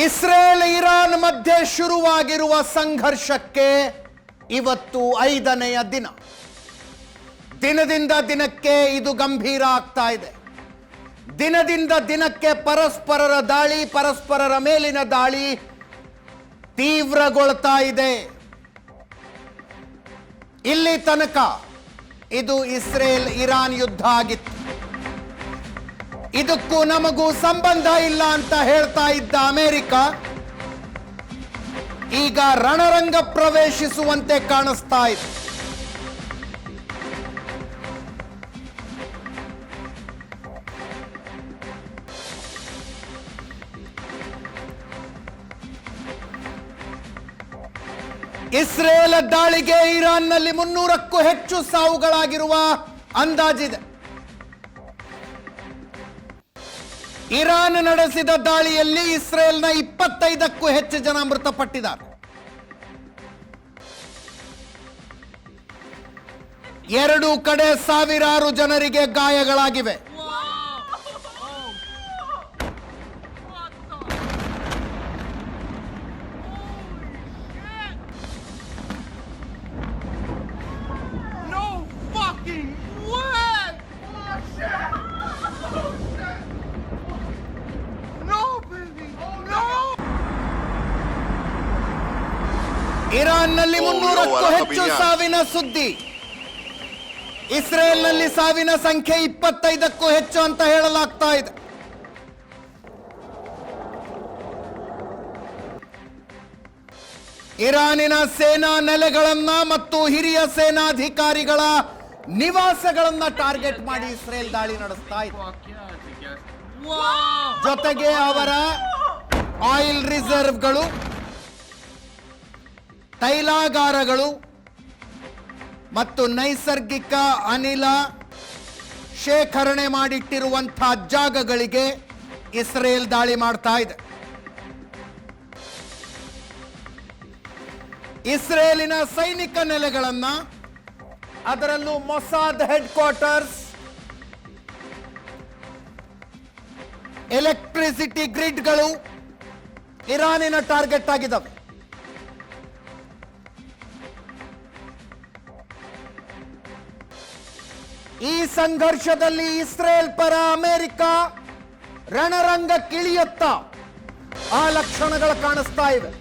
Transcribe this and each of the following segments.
Israel Iran ಮಧ್ಯೆ ಶುರುವಾಗಿರುವ ಸಂಘರ್ಷಕ್ಕೆ ಇವತ್ತು 5ನೆಯ ದಿನ. ದಿನದಿಂದ ದಿನಕ್ಕೆ ಇದು ಗಂಭೀರ ಆಗ್ತಾ ಇದೆ. ದಿನದಿಂದ ದಿನಕ್ಕೆ ಪರಸ್ಪರರ ದಾಳಿ, ಪರಸ್ಪರರ ಮೇಲಿನ ದಾಳಿ ತೀವ್ರಗೊಳ್ತಾ ಇದೆ. ಇಲ್ಲಿ ತನಕ ಇದು ಇಸ್ರೇಲ್ ಇರಾನ್ ಯುದ್ಧ ಆಗಿತ್ತು. ಇದಕ್ಕೂ ನಮಗೂ ಸಂಬಂಧ ಇಲ್ಲ ಅಂತ ಹೇಳ್ತಾ ಇದ್ದ ಅಮೆರಿಕ ಈಗ ರಣರಂಗ ಪ್ರವೇಶಿಸುವಂತೆ ಕಾಣಿಸ್ತಾ ಇದೆ. ಇಸ್ರೇಲ್ ದಾಳಿಗೆ ಇರಾನ್ನಲ್ಲಿ 300ಕ್ಕೂ ಹೆಚ್ಚು ಸಾವುಗಳಾಗಿರುವ ಅಂದಾಜಿದೆ. ಇರಾನ್ ನಡೆಸಿದ ದಾಳಿಯಲ್ಲಿ ಇಸ್ರೇಲ್ನ 25ಕ್ಕೂ ಹೆಚ್ಚು ಜನ ಮೃತಪಟ್ಟಿದ್ದಾರೆ. 2 ಕಡೆ ಸಾವಿರಾರು ಜನರಿಗೆ ಗಾಯಗಳಾಗಿವೆ. ಇರಾನ್ನಲ್ಲಿ 300ಕ್ಕೂ ಹೆಚ್ಚು ಸಾವಿನ ಸುದ್ದಿ. ಇಸ್ರೇಲ್ನಲ್ಲಿ ಸಾವಿನ ಸಂಖ್ಯೆ 25ಕ್ಕೂ ಹೆಚ್ಚು ಅಂತ ಹೇಳಲಾಗ್ತಾ ಇದೆ. ಇರಾನಿನ ಸೇನಾ ನೆಲೆಗಳನ್ನ ಮತ್ತು ಹಿರಿಯ ಸೇನಾಧಿಕಾರಿಗಳ ನಿವಾಸಗಳನ್ನ ಟಾರ್ಗೆಟ್ ಮಾಡಿ ಇಸ್ರೇಲ್ ದಾಳಿ ನಡೆಸ್ತಾ ಇದೆ. ಜೊತೆಗೆ ಅವರ ಆಯಿಲ್ ರಿಸರ್ವ್ಗಳು, ತೈಲಾಗಾರಗಳು ಮತ್ತು ನೈಸರ್ಗಿಕ ಅನಿಲ ಶೇಖರಣೆ ಮಾಡಿಟ್ಟಿರುವಂತಹ ಜಾಗಗಳಿಗೆ ಇಸ್ರೇಲ್ ದಾಳಿ ಮಾಡ್ತಾ ಇದೆ. ಇಸ್ರೇಲಿನ ಸೈನಿಕ ನೆಲೆಗಳನ್ನ, ಅದರಲ್ಲೂ ಮೊಸಾದ್ ಹೆಡ್ ಕ್ವಾರ್ಟರ್ಸ್, ಎಲೆಕ್ಟ್ರಿಸಿಟಿ ಗ್ರಿಡ್ಗಳು ಇರಾನಿನ ಟಾರ್ಗೆಟ್ ಆಗಿದ್ದಾವೆ. ಈ ಸಂಘರ್ಷದಲ್ಲಿ ಇಸ್ರೇಲ್ ಪರ ಅಮೆರಿಕ ರಣರಂಗಕ್ಕಿಳಿಯುತ್ತ ಆ ಲಕ್ಷಣಗಳು ಕಾಣಿಸ್ತಾ ಇವೆ.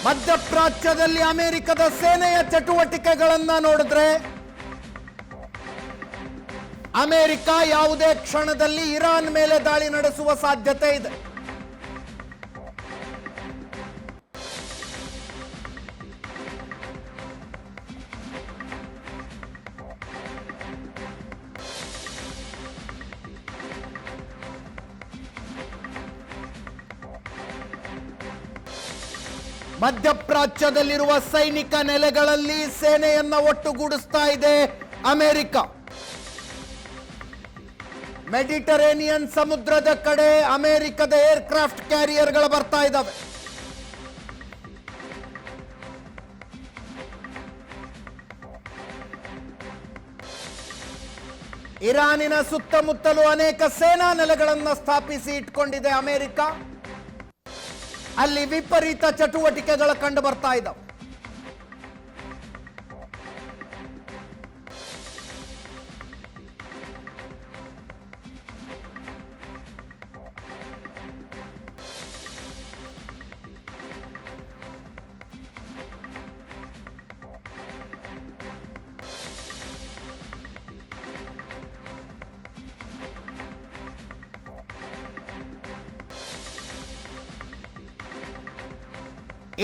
ಮಧ್ಯಪ್ರಾಚ್ಯದಲ್ಲಿ ಅಮೆರಿಕದ ಸೇನೆಯ ಚಟುವಟಿಕೆಗಳನ್ನ ನೋಡಿದ್ರೆ ಅಮೆರಿಕ ಯಾವುದೇ ಕ್ಷಣದಲ್ಲಿ ಇರಾನ್ ಮೇಲೆ ದಾಳಿ ನಡೆಸುವ ಸಾಧ್ಯತೆ ಇದೆ. ಮಧ್ಯಪ್ರಾಚ್ಯದಲ್ಲಿರುವ ಸೈನಿಕ ನೆಲೆಗಳಲ್ಲಿ ಸೇನೆಯನ್ನ ಒಟ್ಟುಗೂಡಿಸ್ತಾ ಇದೆ ಅಮೆರಿಕ. ಮೆಡಿಟರೇನಿಯನ್ ಸಮುದ್ರದ ಕಡೆ ಅಮೆರಿಕದ ಏರ್ಕ್ರಾಫ್ಟ್ ಕ್ಯಾರಿಯರ್ಗಳು ಬರ್ತಾ ಇದ್ದಾವೆ. ಇರಾನಿನ ಸುತ್ತಮುತ್ತಲೂ ಅನೇಕ ಸೇನಾ ನೆಲೆಗಳನ್ನು ಸ್ಥಾಪಿಸಿ ಇಟ್ಕೊಂಡಿದೆ ಅಮೆರಿಕ. ಅಲ್ಲಿ ವಿಪರೀತ ಚಟುವಟಿಕೆಗಳು ಕಂಡು ಬರ್ತಾ ಇದ್ದಾವೆ.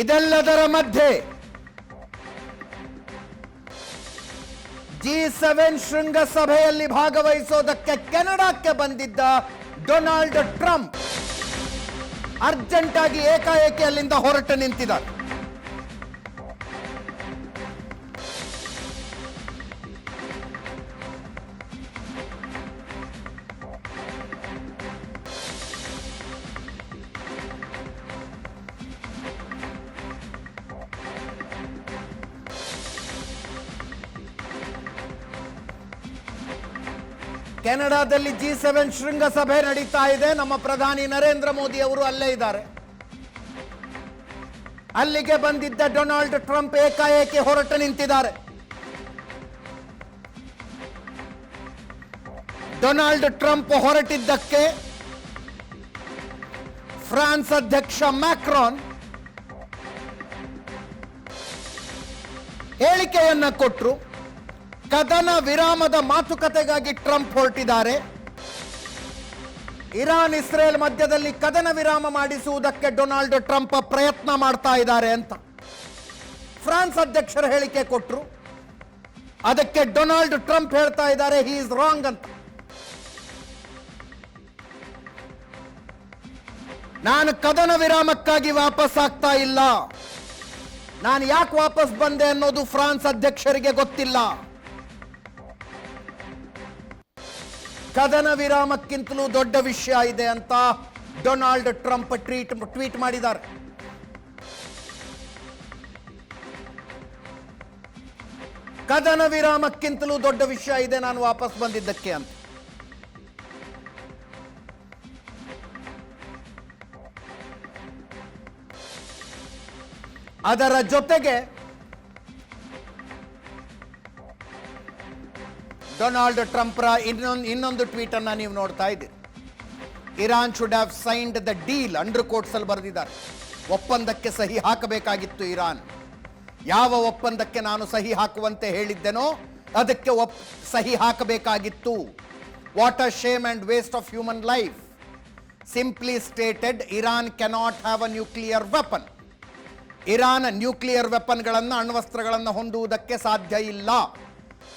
ಇದೆಲ್ಲದರ ಮಧ್ಯೆ G7 ಶೃಂಗಸಭೆಯಲ್ಲಿ ಭಾಗವಹಿಸೋದಕ್ಕೆ ಕೆನಡಾಕ್ಕೆ ಬಂದಿದ್ದ ಡೊನಾಲ್ಡ್ ಟ್ರಂಪ್ ಅರ್ಜೆಂಟ್ ಆಗಿ ಏಕಾಏಕಿ ಅಲ್ಲಿಂದ ಹೊರಟು ನಿಂತಿದ್ದಾರೆ. ಕೆನಡಾದಲ್ಲಿ G7 ಶೃಂಗಸಭೆ ನಡೀತಾ ಇದೆ. ನಮ್ಮ ಪ್ರಧಾನಿ ನರೇಂದ್ರ ಮೋದಿ ಅವರು ಅಲ್ಲೇ ಇದ್ದಾರೆ. ಅಲ್ಲಿಗೆ ಬಂದಿದ್ದ ಡೊನಾಲ್ಡ್ ಟ್ರಂಪ್ ಏಕಾಏಕಿ ಹೊರಟು ನಿಂತಿದ್ದಾರೆ. ಡೊನಾಲ್ಡ್ ಟ್ರಂಪ್ ಹೊರಟಿದ್ದಕ್ಕೆ ಫ್ರಾನ್ಸ್ ಅಧ್ಯಕ್ಷ ಮ್ಯಾಕ್ರಾನ್ ಹೇಳಿಕೆಯನ್ನ ಕೊಟ್ಟರು. ಕದನ ವಿರಾಮದ ಮಾತುಕತೆಗಾಗಿ ಟ್ರಂಪ್ ಹೊರಟಿದ್ದಾರೆ. ಇರಾನ್ ಇಸ್ರೇಲ್ ಮಧ್ಯದಲ್ಲಿ ಕದನ ವಿರಾಮ ಮಾಡಿಸುವುದಕ್ಕೆ ಡೊನಾಲ್ಡ್ ಟ್ರಂಪ್ ಪ್ರಯತ್ನ ಮಾಡ್ತಾ ಇದ್ದಾರೆ ಅಂತ ಫ್ರಾನ್ಸ್ ಅಧ್ಯಕ್ಷರು ಹೇಳಿಕೆ ಕೊಟ್ಟರು. ಅದಕ್ಕೆ ಡೊನಾಲ್ಡ್ ಟ್ರಂಪ್ ಹೇಳ್ತಾ ಇದ್ದಾರೆ ಹಿ ಇಸ್ ರಾಂಗ್ ಅಂತ. ನಾನು ಕದನ ವಿರಾಮಕ್ಕಾಗಿ ವಾಪಸ್ ಆಗ್ತಾ ಇಲ್ಲ. ನಾನು ಯಾಕೆ ವಾಪಸ್ ಬಂದೆ ಅನ್ನೋದು ಫ್ರಾನ್ಸ್ ಅಧ್ಯಕ್ಷರಿಗೆ ಗೊತ್ತಿಲ್ಲ. ಕದನ ವಿರಾಮಕ್ಕಿಂತಲೂ ದೊಡ್ಡ ವಿಷಯ ಇದೆ ಅಂತ ಡೊನಾಲ್ಡ್ ಟ್ರಂಪ್ ಟ್ವೀಟ್ ಮಾಡಿದ್ದಾರೆ. ಕದನ ವಿರಾಮಕ್ಕಿಂತಲೂ ದೊಡ್ಡ ವಿಷಯ ಇದೆ ನಾನು ವಾಪಸ್ ಬಂದಿದ್ದಕ್ಕೆ ಅಂತ. ಅದರ ಜೊತೆಗೆ ಡೊನಾಲ್ಡ್ ಟ್ರಂಪ್ರ ಇನ್ನೊಂದು ಟ್ವೀಟ್ ಅನ್ನ ನೀವು ನೋಡ್ತಾ ಇದ್ದೀರಿ. Iran should have signed the deal, under quotes ಅಲ್ಲಿ ಬರೆದಿದ್ದಾರೆ. ಒಪ್ಪಂದಕ್ಕೆ ಸಹಿ ಹಾಕಬೇಕಾಗಿತ್ತು ಇರಾನ್. ಯಾವ ಒಪ್ಪಂದಕ್ಕೆ ನಾನು ಸಹಿ ಹಾಕುವಂತೆ ಹೇಳಿದ್ದೆನೋ ಅದಕ್ಕೆ ಸಹಿ ಹಾಕಬೇಕಾಗಿತ್ತು. What a shame and waste of human life. Simply stated, Iran cannot have a nuclear weapon. Iran nuclear ವೆಪನ್ಗಳನ್ನು, ಅಣ್ವಸ್ತ್ರಗಳನ್ನು ಹೊಂದುವುದಕ್ಕೆ ಸಾಧ್ಯ ಇಲ್ಲ.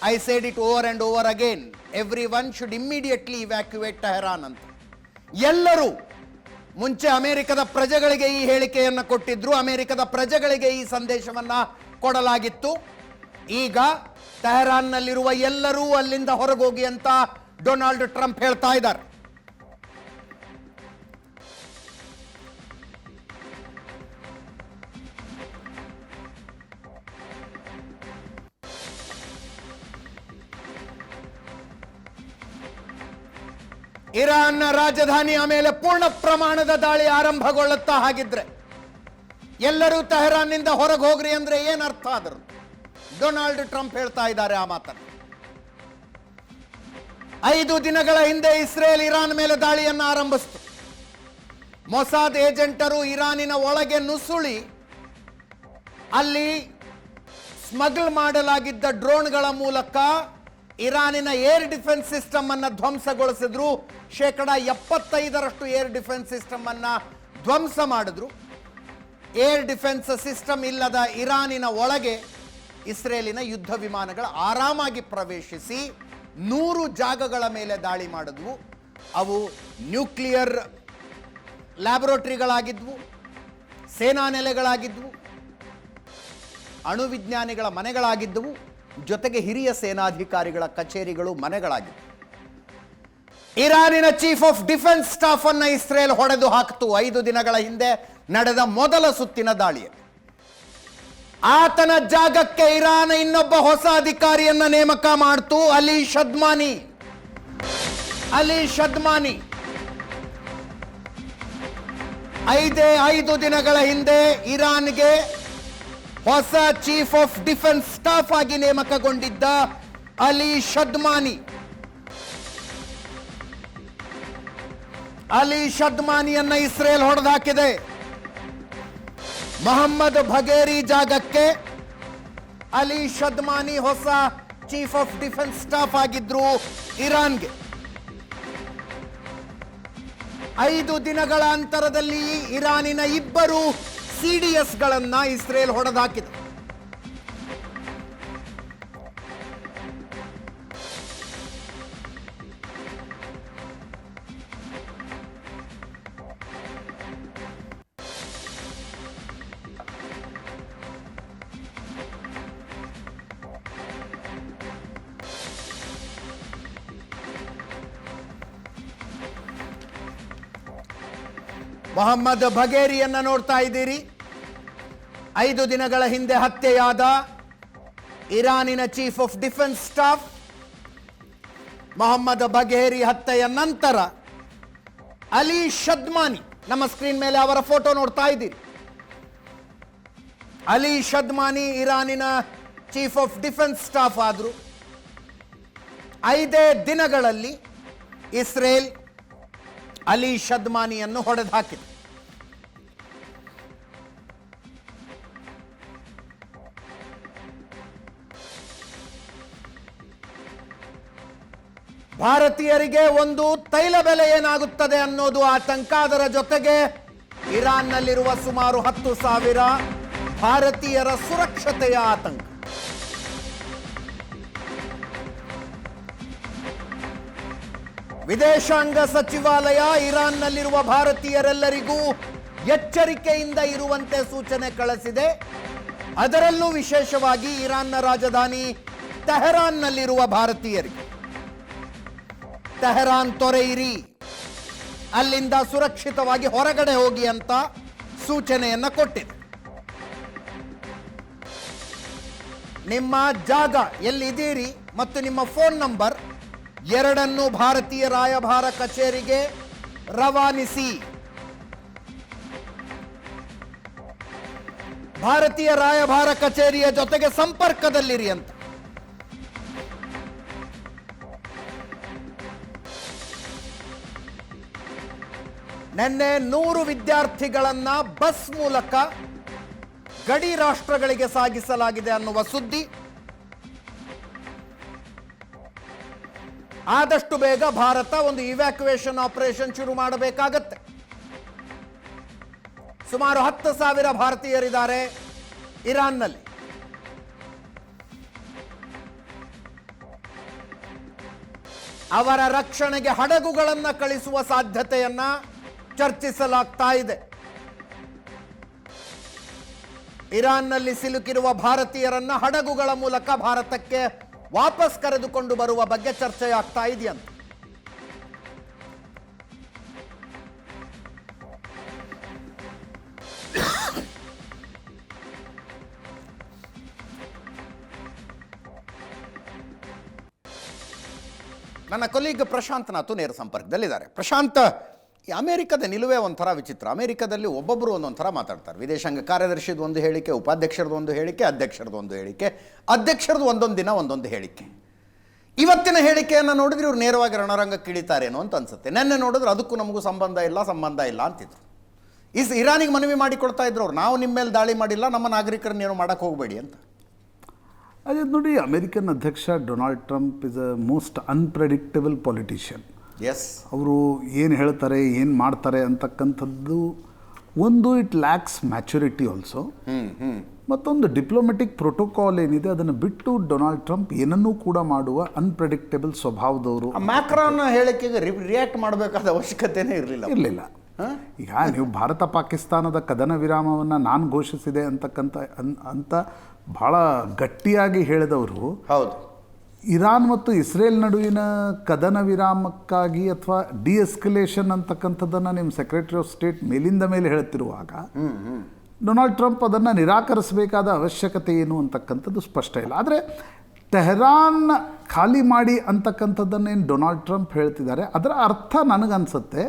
I said it over and over again, everyone should immediately evacuate Tehran ಅಂತ. ಎಲ್ಲರೂ ಮುಂಚೆ ಅಮೆರಿಕದ ಪ್ರಜೆಗಳಿಗೆ ಈ ಹೇಳಿಕೆಯನ್ನು ಕೊಟ್ಟಿದ್ರು, ಅಮೆರಿಕದ ಪ್ರಜೆಗಳಿಗೆ ಈ ಸಂದೇಶವನ್ನ ಕೊಡಲಾಗಿತ್ತು. ಈಗ ಟೆಹರಾನ್ನಲ್ಲಿರುವ ಎಲ್ಲರೂ ಅಲ್ಲಿಂದ ಹೊರಗೋಗಿ ಅಂತ ಡೊನಾಲ್ಡ್ ಟ್ರಂಪ್ ಹೇಳ್ತಾ ಇದ್ದಾರೆ. ಇರಾನ್ನ ರಾಜಧಾನಿಯ ಮೇಲೆ ಪೂರ್ಣ ಪ್ರಮಾಣದ ದಾಳಿ ಆರಂಭಗೊಳ್ಳುತ್ತಾ ಹಾಗಿದ್ರೆ ಎಲ್ಲರೂ ಟೆಹರಾನ್ನಿಂದ ಹೊರಗೆ ಹೋಗ್ರಿ ಅಂದ್ರೆ ಏನ್ ಅರ್ಥ ಆದ್ರು? ಡೊನಾಲ್ಡ್ ಟ್ರಂಪ್ ಹೇಳ್ತಾ ಇದ್ದಾರೆ ಆ ಮಾತನ್ನು. 5 ದಿನಗಳ ಹಿಂದೆ ಇಸ್ರೇಲ್ ಇರಾನ್ ಮೇಲೆ ದಾಳಿಯನ್ನು ಆರಂಭಿಸಿತು. ಮೊಸಾದ್ ಏಜೆಂಟರು ಇರಾನಿನ ಒಳಗೆ ನುಸುಳಿ ಅಲ್ಲಿ ಸ್ಮಗಲ್ ಮಾಡಲಾಗಿದ್ದ ಡ್ರೋನ್ಗಳ ಮೂಲಕ ಇರಾನಿನ ಏರ್ ಡಿಫೆನ್ಸ್ ಸಿಸ್ಟಮ್ ಅನ್ನ ಧ್ವಂಸಗೊಳಿಸಿದ್ರು. 75% ಏರ್ ಡಿಫೆನ್ಸ್ ಸಿಸ್ಟಮ್ ಅನ್ನ ಧ್ವಂಸ ಮಾಡಿದ್ರು. ಏರ್ ಡಿಫೆನ್ಸ್ ಸಿಸ್ಟಮ್ ಇಲ್ಲದ ಇರಾನಿನ ಒಳಗೆ ಇಸ್ರೇಲಿನ ಯುದ್ಧ ವಿಮಾನಗಳು ಆರಾಮಾಗಿ ಪ್ರವೇಶಿಸಿ 100 ಜಾಗಗಳ ಮೇಲೆ ದಾಳಿ ಮಾಡಿದ್ವು. ಅವು ನ್ಯೂಕ್ಲಿಯರ್ ಲ್ಯಾಬೊರೇಟರಿಗಳಾಗಿದ್ವು, ಸೇನಾ ನೆಲೆಗಳಾಗಿದ್ವು, ಅಣುವಿಜ್ಞಾನಿಗಳ ಮನೆಗಳಾಗಿದ್ದವು, ಜೊತೆಗೆ ಹಿರಿಯ ಸೇನಾಧಿಕಾರಿಗಳ ಕಚೇರಿಗಳು, ಮನೆಗಳಾಗಿದ್ದವು. ಇರಾನಿನ ಚೀಫ್ ಆಫ್ ಡಿಫೆನ್ಸ್ ಸ್ಟಾಫ್ ಅನ್ನ ಇಸ್ರೇಲ್ ಹೊಡೆದು ಹಾಕಿತು 5 ದಿನಗಳ ಹಿಂದೆ ನಡೆದ ಮೊದಲ ಸುತ್ತಿನ ದಾಳಿಯಲ್ಲಿ. ಆತನ ಜಾಗಕ್ಕೆ ಇರಾನ್ ಇನ್ನೊಬ್ಬ ಹೊಸ ಅಧಿಕಾರಿಯನ್ನ ನೇಮಕ ಮಾಡ್ತು, ಅಲಿ ಶದ್ಮಾನಿ. 5 ದಿನಗಳ ಹಿಂದೆ ಇರಾನ್ಗೆ ಹೊಸ ಚೀಫ್ ಆಫ್ ಡಿಫೆನ್ಸ್ ಸ್ಟಾಫ್ ಆಗಿ ನೇಮಕಗೊಂಡಿದ್ದ ಅಲಿ ಶದ್ಮಾನಿಯನ್ನ ಇಸ್ರೇಲ್ ಹೊಡೆದಾಕಿದೆ. ಮೊಹಮ್ಮದ್ ಬಘೇರಿ ಜಾಗಕ್ಕೆ ಅಲಿ ಶದ್ಮಾನಿ ಹೊಸ ಚೀಫ್ ಆಫ್ ಡಿಫೆನ್ಸ್ ಸ್ಟಾಫ್ ಆಗಿದ್ರು ಇರಾನ್ಗೆ. 5 ದಿನಗಳ ಅಂತರದಲ್ಲಿ ಇರಾನಿನ 2 CDSಗಳನ್ನ ಇಸ್ರೇಲ್ ಹೊಡೆದಾಕಿದೆ. ಮೊಹಮ್ಮದ್ ಬಘೇರಿಯನ್ನ ನೋಡ್ತಾ ಇದ್ದೀರಿ. 5 ದಿನಗಳ ಹಿಂದೆ ಹತ್ಯೆಯಾದ ಇರಾನಿನ chief of defence staff Mohammad Bagheri ಹತ್ಯೆಯ ನಂತರ ಅಲಿ ಶದ್ಮಾನಿ, ನಮ್ಮ ಸ್ಕ್ರೀನ್ ಮೇಲೆ ಅವರ ಫೋಟೋ ನೋಡ್ತಾ ಇದ್ದೀರಿ. ಅಲಿ ಶದ್ಮಾನಿ ಇರಾನಿನ ಚೀಫ್ ಆಫ್ ಡಿಫೆನ್ಸ್ ಸ್ಟಾಫ್ ಆದರು. 5 ದಿನಗಳಲ್ಲಿ ಇಸ್ರೇಲ್ ಅಲಿ ಶದ್ಮಾನಿಯನ್ನು ಹೊಡೆದು ಹಾಕಿದೆ. ಭಾರತೀಯರಿಗೆ ಒಂದು ತೈಲ ಬೆಲೆ ಏನಾಗುತ್ತದೆ ಅನ್ನೋದು ಆತಂಕ. ಅದರ ಜೊತೆಗೆ ಇರಾನ್ನಲ್ಲಿರುವ ಸುಮಾರು 10,000 ಭಾರತೀಯರ ಸುರಕ್ಷತೆಯ ಆತಂಕ. ವಿದೇಶಾಂಗ ಸಚಿವಾಲಯ ಇರಾನ್ನಲ್ಲಿರುವ ಭಾರತೀಯರೆಲ್ಲರಿಗೂ ಎಚ್ಚರಿಕೆಯಿಂದ ಇರುವಂತೆ ಸೂಚನೆ ಕಳಿಸಿದೆ. ಅದರಲ್ಲೂ ವಿಶೇಷವಾಗಿ ಇರಾನ್ನ ರಾಜಧಾನಿ ತೆಹರಾನ್ನಲ್ಲಿರುವ ಭಾರತೀಯರಿಗೆ ತೆಹರಾನ್ ತೊರೆಯಿರಿ, ಅಲ್ಲಿಂದ ಸುರಕ್ಷಿತವಾಗಿ ಹೊರಗಡೆ ಹೋಗಿ ಅಂತ ಸೂಚನೆಯನ್ನ ಕೊಟ್ಟಿದೆ. ನಿಮ್ಮ ಜಾಗ ಎಲ್ಲಿದ್ದೀರಿ ಮತ್ತು ನಿಮ್ಮ ಫೋನ್ ನಂಬರ್ ಎರಡನ್ನೂ ಭಾರತೀಯ ರಾಯಭಾರ ಕಚೇರಿಗೆ ರವಾನಿಸಿ. ಭಾರತೀಯ ರಾಯಭಾರ ಕಚೇರಿಯ ಜೊತೆಗೆ ಸಂಪರ್ಕದಲ್ಲಿರಿ ಅಂತ. ನಿನ್ನೆ 100 ವಿದ್ಯಾರ್ಥಿಗಳನ್ನ ಬಸ್ ಮೂಲಕ ಗಡಿ ರಾಷ್ಟ್ರಗಳಿಗೆ ಸಾಗಿಸಲಾಗಿದೆ ಅನ್ನುವ ಸುದ್ದಿ. ಆದಷ್ಟು ಬೇಗ ಭಾರತ ಒಂದು ಇವ್ಯಾಕ್ಯುಯೇಷನ್ ಆಪರೇಷನ್ ಶುರು ಮಾಡಬೇಕಾಗತ್ತೆ. ಸುಮಾರು 10,000 ಭಾರತೀಯರಿದ್ದಾರೆ ಇರಾನ್ನಲ್ಲಿ. ಅವರ ರಕ್ಷಣೆಗೆ ಹಡಗುಗಳನ್ನು ಕಳಿಸುವ ಸಾಧ್ಯತೆಯನ್ನ ಚರ್ಚಿಸಲಾಗ್ತಾ ಇದೆ. ಇರಾನ್ನಲ್ಲಿ ಸಿಲುಕಿರುವ ಭಾರತೀಯರನ್ನ ಹಡಗುಗಳ ಮೂಲಕ ಭಾರತಕ್ಕೆ ವಾಪಸ್ ಕರೆದುಕೊಂಡು ಬರುವ ಬಗ್ಗೆ ಚರ್ಚೆಯಾಗ್ತಾ ಇದೆಯಂತೆ. ನನ್ನ ಕೊಲೀಗ್ ಪ್ರಶಾಂತ್ ನಾತು ನೇರ ಸಂಪರ್ಕದಲ್ಲಿದ್ದಾರೆ. ಪ್ರಶಾಂತ್, ಈ ಅಮೆರಿಕದ ನಿಲುವೇ ಒಂಥರ ವಿಚಿತ್ರ. ಅಮೆರಿಕದಲ್ಲಿ ಒಬ್ಬೊಬ್ಬರು ಒಂದೊಂಥರ ಮಾತಾಡ್ತಾರೆ. ವಿದೇಶಾಂಗ ಕಾರ್ಯದರ್ಶಿದು ಒಂದು ಹೇಳಿಕೆ, ಉಪಾಧ್ಯಕ್ಷರದ್ದು ಒಂದು ಹೇಳಿಕೆ, ಅಧ್ಯಕ್ಷರದ್ದು ಒಂದು ಹೇಳಿಕೆ, ಅಧ್ಯಕ್ಷರದ್ದು ಒಂದೊಂದು ದಿನ ಒಂದೊಂದು ಹೇಳಿಕೆ. ಇವತ್ತಿನ ಹೇಳಿಕೆಯನ್ನು ನೋಡಿದ್ರೆ ಇವ್ರು ನೇರವಾಗಿ ರಣರಂಗಕ್ಕೆ ಇಳಿತಾರೇನೋ ಅಂತ ಅನ್ಸುತ್ತೆ. ನೆನ್ನೆ ನೋಡಿದ್ರೆ ಅದಕ್ಕೂ ನಮಗೂ ಸಂಬಂಧ ಇಲ್ಲ ಅಂತಿದ್ರು. ಇರಾನಿಗೆ ಮನವಿ ಮಾಡಿಕೊಡ್ತಾ ಇದ್ರು ಅವ್ರು, ನಾವು ನಿಮ್ಮ ಮೇಲೆ ದಾಳಿ ಮಾಡಿಲ್ಲ, ನಮ್ಮ ನಾಗರಿಕರನ್ನ ಏನು ಮಾಡಕ್ಕೆ ಹೋಗಬೇಡಿ ಅಂತ. ಅದೇ ನೋಡಿ, ಅಮೆರಿಕನ್ ಅಧ್ಯಕ್ಷ Donald Trump is a most unpredictable politician. Yes, ಅವರು ಏನು ಹೇಳ್ತಾರೆ, ಏನು ಮಾಡ್ತಾರೆ ಅಂತಕ್ಕಂಥದ್ದು ಒಂದು, ಇಟ್ ಲ್ಯಾಕ್ಸ್ ಮ್ಯಾಚುರಿಟಿ ಆಲ್ಸೋ. ಮತ್ತೊಂದು ಡಿಪ್ಲೊಮೆಟಿಕ್ ಪ್ರೋಟೋಕಾಲ್ ಏನಿದೆ ಅದನ್ನು ಬಿಟ್ಟು ಡೊನಾಲ್ಡ್ ಟ್ರಂಪ್ ಏನನ್ನೂ ಕೂಡ ಮಾಡುವ ಅನ್ಪ್ರೆಡಿಕ್ಟಬಲ್ ಸ್ವಭಾವದವರು. ಮ್ಯಾಕ್ರಾನ್ ಹೇಳಿಕೆಗೆ ರಿಯಾಕ್ಟ್ ಮಾಡಬೇಕಾದ ಅವಶ್ಯಕತೆನೇ ಇರಲಿಲ್ಲ. ಈಗ ನೀವು ಭಾರತ ಪಾಕಿಸ್ತಾನದ ಕದನ ವಿರಾಮವನ್ನು ನಾನು ಘೋಷಿಸಿದೆ ಅಂತ ಭಾಳ ಗಟ್ಟಿಯಾಗಿ ಹೇಳಿದವರು, ಹೌದು, ಇರಾನ್ ಮತ್ತು ಇಸ್ರೇಲ್ ನಡುವಿನ ಕದನ ವಿರಾಮಕ್ಕಾಗಿ ಅಥವಾ ಡಿಎಸ್ಕಲೇಷನ್ ಅಂತಕ್ಕಂಥದ್ದನ್ನು ನಿಮ್ಮ ಸೆಕ್ರೆಟರಿ ಆಫ್ ಸ್ಟೇಟ್ ಮೇಲಿಂದ ಮೇಲೆ ಹೇಳ್ತಿರುವಾಗ ಡೊನಾಲ್ಡ್ ಟ್ರಂಪ್ ಅದನ್ನು ನಿರಾಕರಿಸಬೇಕಾದ ಅವಶ್ಯಕತೆ ಏನು ಅಂತಕ್ಕಂಥದ್ದು ಸ್ಪಷ್ಟ ಇಲ್ಲ. ಆದರೆ ಟೆಹರಾನ್ ಖಾಲಿ ಮಾಡಿ ಅಂತಕ್ಕಂಥದ್ದನ್ನೇನು ಡೊನಾಲ್ಡ್ ಟ್ರಂಪ್ ಹೇಳ್ತಿದ್ದಾರೆ, ಅದರ ಅರ್ಥ ನನಗನ್ಸುತ್ತೆ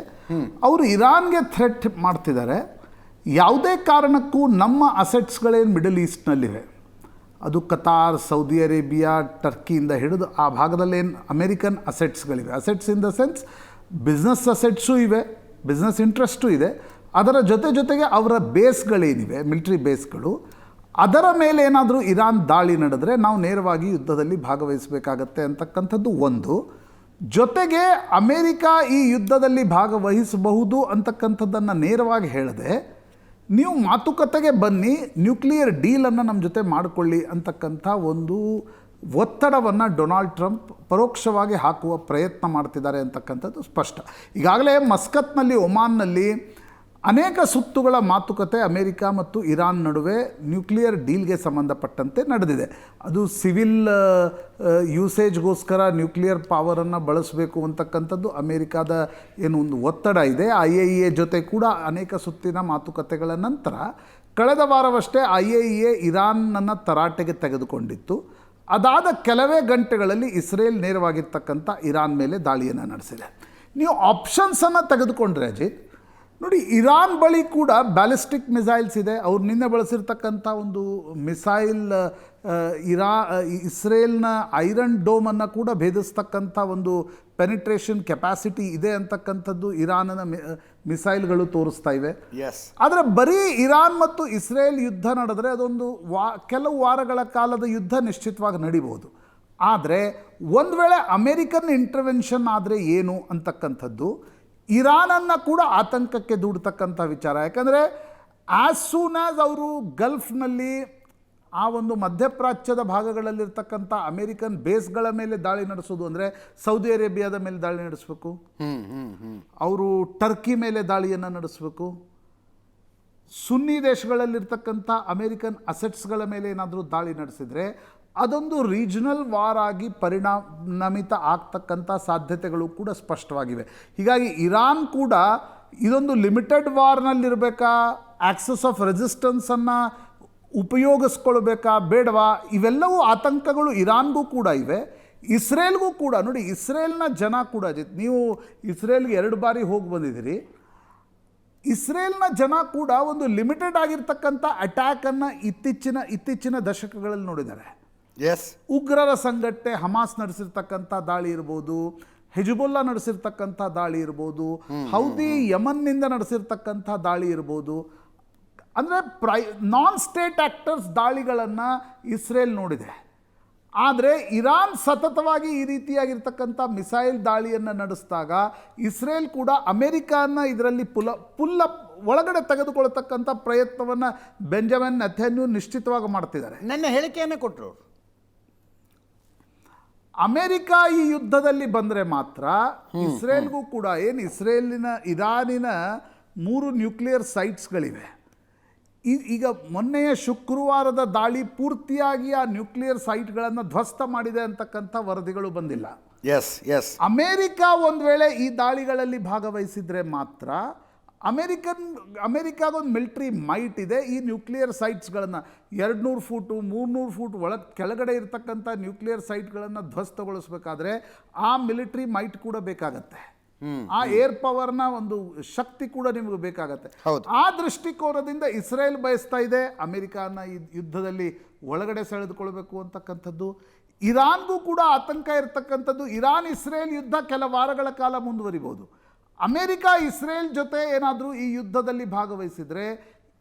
ಅವರು ಇರಾನ್ಗೆ ಥ್ರೆಟ್ ಮಾಡ್ತಿದ್ದಾರೆ. ಯಾವುದೇ ಕಾರಣಕ್ಕೂ ನಮ್ಮ ಅಸೆಟ್ಸ್ಗಳೇನು ಮಿಡಲ್ ಈಸ್ಟ್ನಲ್ಲಿವೆ, ಅದು ಕತಾರ್, ಸೌದಿ ಅರೇಬಿಯಾ, ಟರ್ಕಿಯಿಂದ ಹಿಡಿದು ಆ ಭಾಗದಲ್ಲೇನು ಅಮೇರಿಕನ್ ಅಸೆಟ್ಸ್ಗಳಿವೆ, assets in the sense business assets ಇವೆ, ಬಿಸ್ನೆಸ್ ಇಂಟ್ರೆಸ್ಟು ಇದೆ, ಅದರ ಜೊತೆಗೆ ಅವರ ಬೇಸ್ಗಳೇನಿವೆ, ಮಿಲಿಟ್ರಿ ಬೇಸ್ಗಳು, ಅದರ ಮೇಲೆ ಏನಾದರೂ ಇರಾನ್ ದಾಳಿ ನಡೆದರೆ ನಾವು ನೇರವಾಗಿ ಯುದ್ಧದಲ್ಲಿ ಭಾಗವಹಿಸಬೇಕಾಗತ್ತೆ ಅಂತಕ್ಕಂಥದ್ದು ಒಂದು. ಜೊತೆಗೆ ಅಮೇರಿಕಾ ಈ ಯುದ್ಧದಲ್ಲಿ ಭಾಗವಹಿಸಬಹುದು ಅಂತಕ್ಕಂಥದ್ದನ್ನು ನೇರವಾಗಿ ಹೇಳದೆ, ನೀವು ಮಾತುಕತೆಗೆ ಬನ್ನಿ, ನ್ಯೂಕ್ಲಿಯರ್ ಡೀಲನ್ನು ನಮ್ಮ ಜೊತೆ ಮಾಡಿಕೊಳ್ಳಿ ಅಂತಕ್ಕಂಥ ಒಂದು ಒತ್ತಡವನ್ನು ಡೊನಾಲ್ಡ್ ಟ್ರಂಪ್ ಪರೋಕ್ಷವಾಗಿ ಹಾಕುವ ಪ್ರಯತ್ನ ಮಾಡ್ತಿದ್ದಾರೆ ಅಂತಕ್ಕಂಥದ್ದು ಸ್ಪಷ್ಟ. ಈಗಾಗಲೇ ಮಸ್ಕತ್ನಲ್ಲಿ, ಒಮಾನ್ನಲ್ಲಿ ಅನೇಕ ಸುತ್ತುಗಳ ಮಾತುಕತೆ ಅಮೇರಿಕ ಮತ್ತು ಇರಾನ್ ನಡುವೆ ನ್ಯೂಕ್ಲಿಯರ್ ಡೀಲ್ಗೆ ಸಂಬಂಧಪಟ್ಟಂತೆ ನಡೆದಿದೆ. ಅದು ಸಿವಿಲ್ ಯೂಸೇಜ್ಗೋಸ್ಕರ ನ್ಯೂಕ್ಲಿಯರ್ ಪವರನ್ನು ಬಳಸಬೇಕು ಅಂತಕ್ಕಂಥದ್ದು ಅಮೇರಿಕಾದ ಏನು ಒಂದು ಒತ್ತಡ ಇದೆ. IAEA ಜೊತೆ ಕೂಡ ಅನೇಕ ಸುತ್ತಿನ ಮಾತುಕತೆಗಳ ನಂತರ ಕಳೆದ ವಾರವಷ್ಟೇ IAEA ಇರಾನ್ನನ್ನು ತರಾಟೆಗೆ ತೆಗೆದುಕೊಂಡಿತ್ತು. ಅದಾದ ಕೆಲವೇ ಗಂಟೆಗಳಲ್ಲಿ ಇಸ್ರೇಲ್ ನೇರವಾಗಿರ್ತಕ್ಕಂಥ ಇರಾನ್ ಮೇಲೆ ದಾಳಿಯನ್ನು ನಡೆಸಿದೆ. ನೀವು ಆಪ್ಷನ್ಸನ್ನು ತೆಗೆದುಕೊಂಡ್ರೆ ಅಜಿತ್ ನೋಡಿ, ಇರಾನ್ ಬಳಿ ಕೂಡ ಬ್ಯಾಲಿಸ್ಟಿಕ್ ಮಿಸೈಲ್ಸ್ ಇದೆ. ಅವ್ರು ನಿನ್ನೆ ಬಳಸಿರ್ತಕ್ಕಂಥ ಒಂದು ಮಿಸೈಲ್ ಇಸ್ರೇಲ್ನ ಐರನ್ ಡೋಮನ್ನು ಕೂಡ ಭೇದಿಸ್ತಕ್ಕಂಥ ಒಂದು ಪೆನಿಟ್ರೇಷನ್ ಕೆಪಾಸಿಟಿ ಇದೆ ಅಂತಕ್ಕಂಥದ್ದು ಇರಾನ್ನ ಮಿಸೈಲ್ಗಳು ತೋರಿಸ್ತಾ ಇವೆ. ಆದರೆ ಬರೀ ಇರಾನ್ ಮತ್ತು ಇಸ್ರೇಲ್ ಯುದ್ಧ ನಡೆದರೆ ಅದೊಂದು ಕೆಲವು ವಾರಗಳ ಕಾಲದ ಯುದ್ಧ ನಿಶ್ಚಿತವಾಗಿ ನಡೀಬೋದು. ಆದರೆ ಒಂದು ವೇಳೆ ಅಮೇರಿಕನ್ ಇಂಟರ್ವೆನ್ಷನ್ ಆದರೆ ಏನು ಅಂತಕ್ಕಂಥದ್ದು ಇರಾನನ್ನು ಕೂಡ ಆತಂಕಕ್ಕೆ ದೂಡ್ತಕ್ಕಂಥ ವಿಚಾರ. ಯಾಕಂದರೆ ಆ್ಯಸ್ ಸೂನ್ ಆ್ಯಸ್ ಅವರು ಗಲ್ಫ್ನಲ್ಲಿ ಆ ಒಂದು ಮಧ್ಯಪ್ರಾಚ್ಯದ ಭಾಗಗಳಲ್ಲಿರ್ತಕ್ಕಂಥ ಅಮೇರಿಕನ್ ಬೇಸ್ಗಳ ಮೇಲೆ ದಾಳಿ ನಡೆಸೋದು ಅಂದರೆ ಸೌದಿ ಅರೇಬಿಯಾದ ಮೇಲೆ ದಾಳಿ ನಡೆಸಬೇಕು, ಅವರು ಟರ್ಕಿ ಮೇಲೆ ದಾಳಿಯನ್ನು ನಡೆಸಬೇಕು, ಸುನ್ನಿ ದೇಶಗಳಲ್ಲಿರ್ತಕ್ಕಂಥ ಅಮೇರಿಕನ್ ಅಸೆಟ್ಸ್ಗಳ ಮೇಲೆ ಏನಾದರೂ ದಾಳಿ ನಡೆಸಿದರೆ ಅದೊಂದು ರೀಜನಲ್ ವಾರ್ ಆಗಿ ಪರಿಣಾಮಿತ ಆಗ್ತಕ್ಕಂಥ ಸಾಧ್ಯತೆಗಳು ಕೂಡ ಸ್ಪಷ್ಟವಾಗಿವೆ. ಹೀಗಾಗಿ ಇರಾನ್ ಕೂಡ ಇದೊಂದು ಲಿಮಿಟೆಡ್ ವಾರ್ನಲ್ಲಿರಬೇಕಾ, ಆಕ್ಸಸ್ ಆಫ್ ರೆಸಿಸ್ಟೆನ್ಸನ್ನು ಉಪಯೋಗಿಸ್ಕೊಳ್ಬೇಕಾ ಬೇಡವಾ, ಇವೆಲ್ಲವೂ ಆತಂಕಗಳು ಇರಾನ್ಗೂ ಕೂಡ ಇವೆ, ಇಸ್ರೇಲ್ಗೂ ಕೂಡ. ನೋಡಿ, ಇಸ್ರೇಲ್ನ ಜನ ಕೂಡ ನೀವು ಇಸ್ರೇಲ್ಗೆ 2 ಬಾರಿ ಹೋಗಿ ಬಂದಿದ್ದೀರಿ. ಇಸ್ರೇಲ್ನ ಜನ ಕೂಡ ಒಂದು ಲಿಮಿಟೆಡ್ ಆಗಿರ್ತಕ್ಕಂಥ ಅಟ್ಯಾಕನ್ನು ಇತ್ತೀಚಿನ ದಶಕಗಳಲ್ಲಿ ನೋಡಿದ್ದಾರೆ. ಉಗ್ರರ ಸಂಘಟನೆ ಹಮಾಸ್ ನಡೆಸಿರ್ತಕ್ಕಂಥ ದಾಳಿ ಇರ್ಬೋದು, ಹೆಜುಬುಲ್ಲಾ ನಡೆಸಿರ್ತಕ್ಕಂಥ ದಾಳಿ ಇರ್ಬೋದು, ಹೌದಿ ಯಮನ್ನಿಂದ ನಡೆಸಿರ್ತಕ್ಕಂಥ ದಾಳಿ ಇರ್ಬೋದು. ಅಂದರೆ ನಾನ್ ಸ್ಟೇಟ್ ಆ್ಯಕ್ಟರ್ಸ್ ದಾಳಿಗಳನ್ನು ಇಸ್ರೇಲ್ ನೋಡಿದೆ. ಆದರೆ ಇರಾನ್ ಸತತವಾಗಿ ಈ ರೀತಿಯಾಗಿರ್ತಕ್ಕಂಥ ಮಿಸೈಲ್ ದಾಳಿಯನ್ನು ನಡೆಸಿದಾಗ ಇಸ್ರೇಲ್ ಕೂಡ ಅಮೆರಿಕನ ಇದರಲ್ಲಿ ಒಳಗಡೆ ತೆಗೆದುಕೊಳ್ತಕ್ಕಂಥ ಪ್ರಯತ್ನವನ್ನು ಬೆಂಜಮಿನ್ ನೆತನ್ಯಾಹು ನಿಶ್ಚಿತವಾಗಿ ಮಾಡ್ತಿದ್ದಾರೆ. ನನ್ನ ಹೇಳಿಕೆಯನ್ನೇ ಕೊಟ್ಟರು. ಅಮೆರಿಕ ಈ ಯುದ್ಧದಲ್ಲಿ ಬಂದರೆ ಮಾತ್ರ ಇಸ್ರೇಲ್ಗೂ ಕೂಡ ಇರಾನಿನ 3 ನ್ಯೂಕ್ಲಿಯರ್ ಸೈಟ್ಸ್ಗಳಿವೆ. ಈಗ ಮೊನ್ನೆಯ ಶುಕ್ರವಾರದ ದಾಳಿ ಪೂರ್ತಿಯಾಗಿ ಆ ನ್ಯೂಕ್ಲಿಯರ್ ಸೈಟ್ಗಳನ್ನು ಧ್ವಸ್ತ ಮಾಡಿದೆ ಅಂತಕ್ಕಂಥ ವರದಿಗಳು ಬಂದಿಲ್ಲ. ಅಮೇರಿಕ ಒಂದು ವೇಳೆ ಈ ದಾಳಿಗಳಲ್ಲಿ ಭಾಗವಹಿಸಿದರೆ ಮಾತ್ರ ಅಮೇರಿಕಾಗೊಂದು ಮಿಲಿಟ್ರಿ ಮೈಟ್ ಇದೆ. ಈ ನ್ಯೂಕ್ಲಿಯರ್ ಸೈಟ್ಸ್ಗಳನ್ನು 200 ಫೂಟು 300 ಫೂಟ್ ಕೆಳಗಡೆ ಇರತಕ್ಕಂಥ ನ್ಯೂಕ್ಲಿಯರ್ ಸೈಟ್ಗಳನ್ನು ಧ್ವಸ್ತಗೊಳಿಸಬೇಕಾದ್ರೆ ಆ ಮಿಲಿಟ್ರಿ ಮೈಟ್ ಕೂಡ ಬೇಕಾಗತ್ತೆ. ಆ ಏರ್ ಪವರ್ನ ಒಂದು ಶಕ್ತಿ ಕೂಡ ನಿಮಗೆ ಬೇಕಾಗತ್ತೆ. ಆ ದೃಷ್ಟಿಕೋನದಿಂದ ಇಸ್ರೇಲ್ ಬಯಸ್ತಾ ಇದೆ ಅಮೆರಿಕನ ಈ ಯುದ್ಧದಲ್ಲಿ ಒಳಗಡೆ ಸೆಳೆದುಕೊಳ್ಬೇಕು ಅಂತಕ್ಕಂಥದ್ದು. ಇರಾನ್ಗೂ ಕೂಡ ಆತಂಕ ಇರತಕ್ಕಂಥದ್ದು. ಇರಾನ್ ಇಸ್ರೇಲ್ ಯುದ್ಧ ಕೆಲ ವಾರಗಳ ಕಾಲ ಮುಂದುವರಿಬೋದು. ಅಮೆರಿಕ ಇಸ್ರೇಲ್ ಜೊತೆ ಏನಾದರೂ ಈ ಯುದ್ಧದಲ್ಲಿ ಭಾಗವಹಿಸಿದರೆ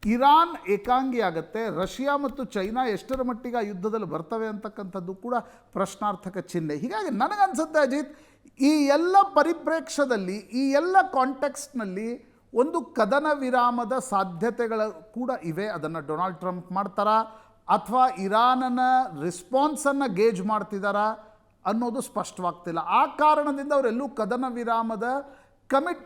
ಇರಾನ್ ಏಕಾಂಗಿ ಆಗುತ್ತೆ. ರಷ್ಯಾ ಮತ್ತು ಚೈನಾ ಎಷ್ಟರ ಮಟ್ಟಿಗೆ ಆ ಯುದ್ಧದಲ್ಲಿ ಬರ್ತವೆ ಅಂತಕ್ಕಂಥದ್ದು ಕೂಡ ಪ್ರಶ್ನಾರ್ಥಕ ಚಿಹ್ನೆ. ಹೀಗಾಗಿ ನನಗನ್ಸುತ್ತೆ ಅಜಿತ್, ಈ ಎಲ್ಲ ಪರಿಪ್ರೇಕ್ಷ್ಯದಲ್ಲಿ, ಈ ಎಲ್ಲ ಕಾಂಟೆಕ್ಸ್ಟ್ನಲ್ಲಿ ಒಂದು ಕದನ ವಿರಾಮದ ಸಾಧ್ಯತೆಗಳು ಕೂಡ ಇವೆ. ಅದನ್ನು ಡೊನಾಲ್ಡ್ ಟ್ರಂಪ್ ಮಾಡ್ತಾರಾ ಅಥವಾ ಇರಾನನ ರಿಸ್ಪಾನ್ಸನ್ನು ಗೇಜ್ ಮಾಡ್ತಿದ್ದಾರಾ ಅನ್ನೋದು ಸ್ಪಷ್ಟವಾಗ್ತಿಲ್ಲ. ಆ ಕಾರಣದಿಂದ ಅವರೆಲ್ಲೂ ಕದನ ವಿರಾಮದ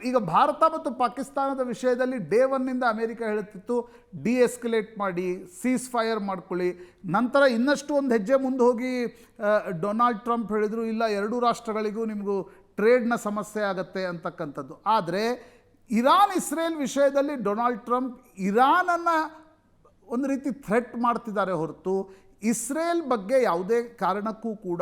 ಈಗ ಭಾರತ ಮತ್ತು ಪಾಕಿಸ್ತಾನದ ವಿಷಯದಲ್ಲಿ ಡೇ 1ನಿಂದ ಅಮೇರಿಕ ಹೇಳುತ್ತಿತ್ತು ಡಿಎಸ್ಕಲೇಟ್ ಮಾಡಿ, ಸೀಸ್ ಫೈರ್ ಮಾಡ್ಕೊಳ್ಳಿ. ನಂತರ ಇನ್ನಷ್ಟು ಒಂದು ಹೆಜ್ಜೆ ಮುಂದೆ ಹೋಗಿ ಡೊನಾಲ್ಡ್ ಟ್ರಂಪ್ ಹೇಳಿದರು ಇಲ್ಲ 2 ರಾಷ್ಟ್ರಗಳಿಗೂ ನಿಮಗೂ ಟ್ರೇಡ್ನ ಸಮಸ್ಯೆ ಆಗತ್ತೆ ಅಂತಕ್ಕಂಥದ್ದು. ಆದರೆ ಇರಾನ್ ಇಸ್ರೇಲ್ ವಿಷಯದಲ್ಲಿ ಡೊನಾಲ್ಡ್ ಟ್ರಂಪ್ ಇರಾನನ್ನು ಒಂದು ರೀತಿ ಥ್ರೆಟ್ ಮಾಡ್ತಿದ್ದಾರೆ ಹೊರತು ಇಸ್ರೇಲ್ ಬಗ್ಗೆ ಯಾವುದೇ ಕಾರಣಕ್ಕೂ ಕೂಡ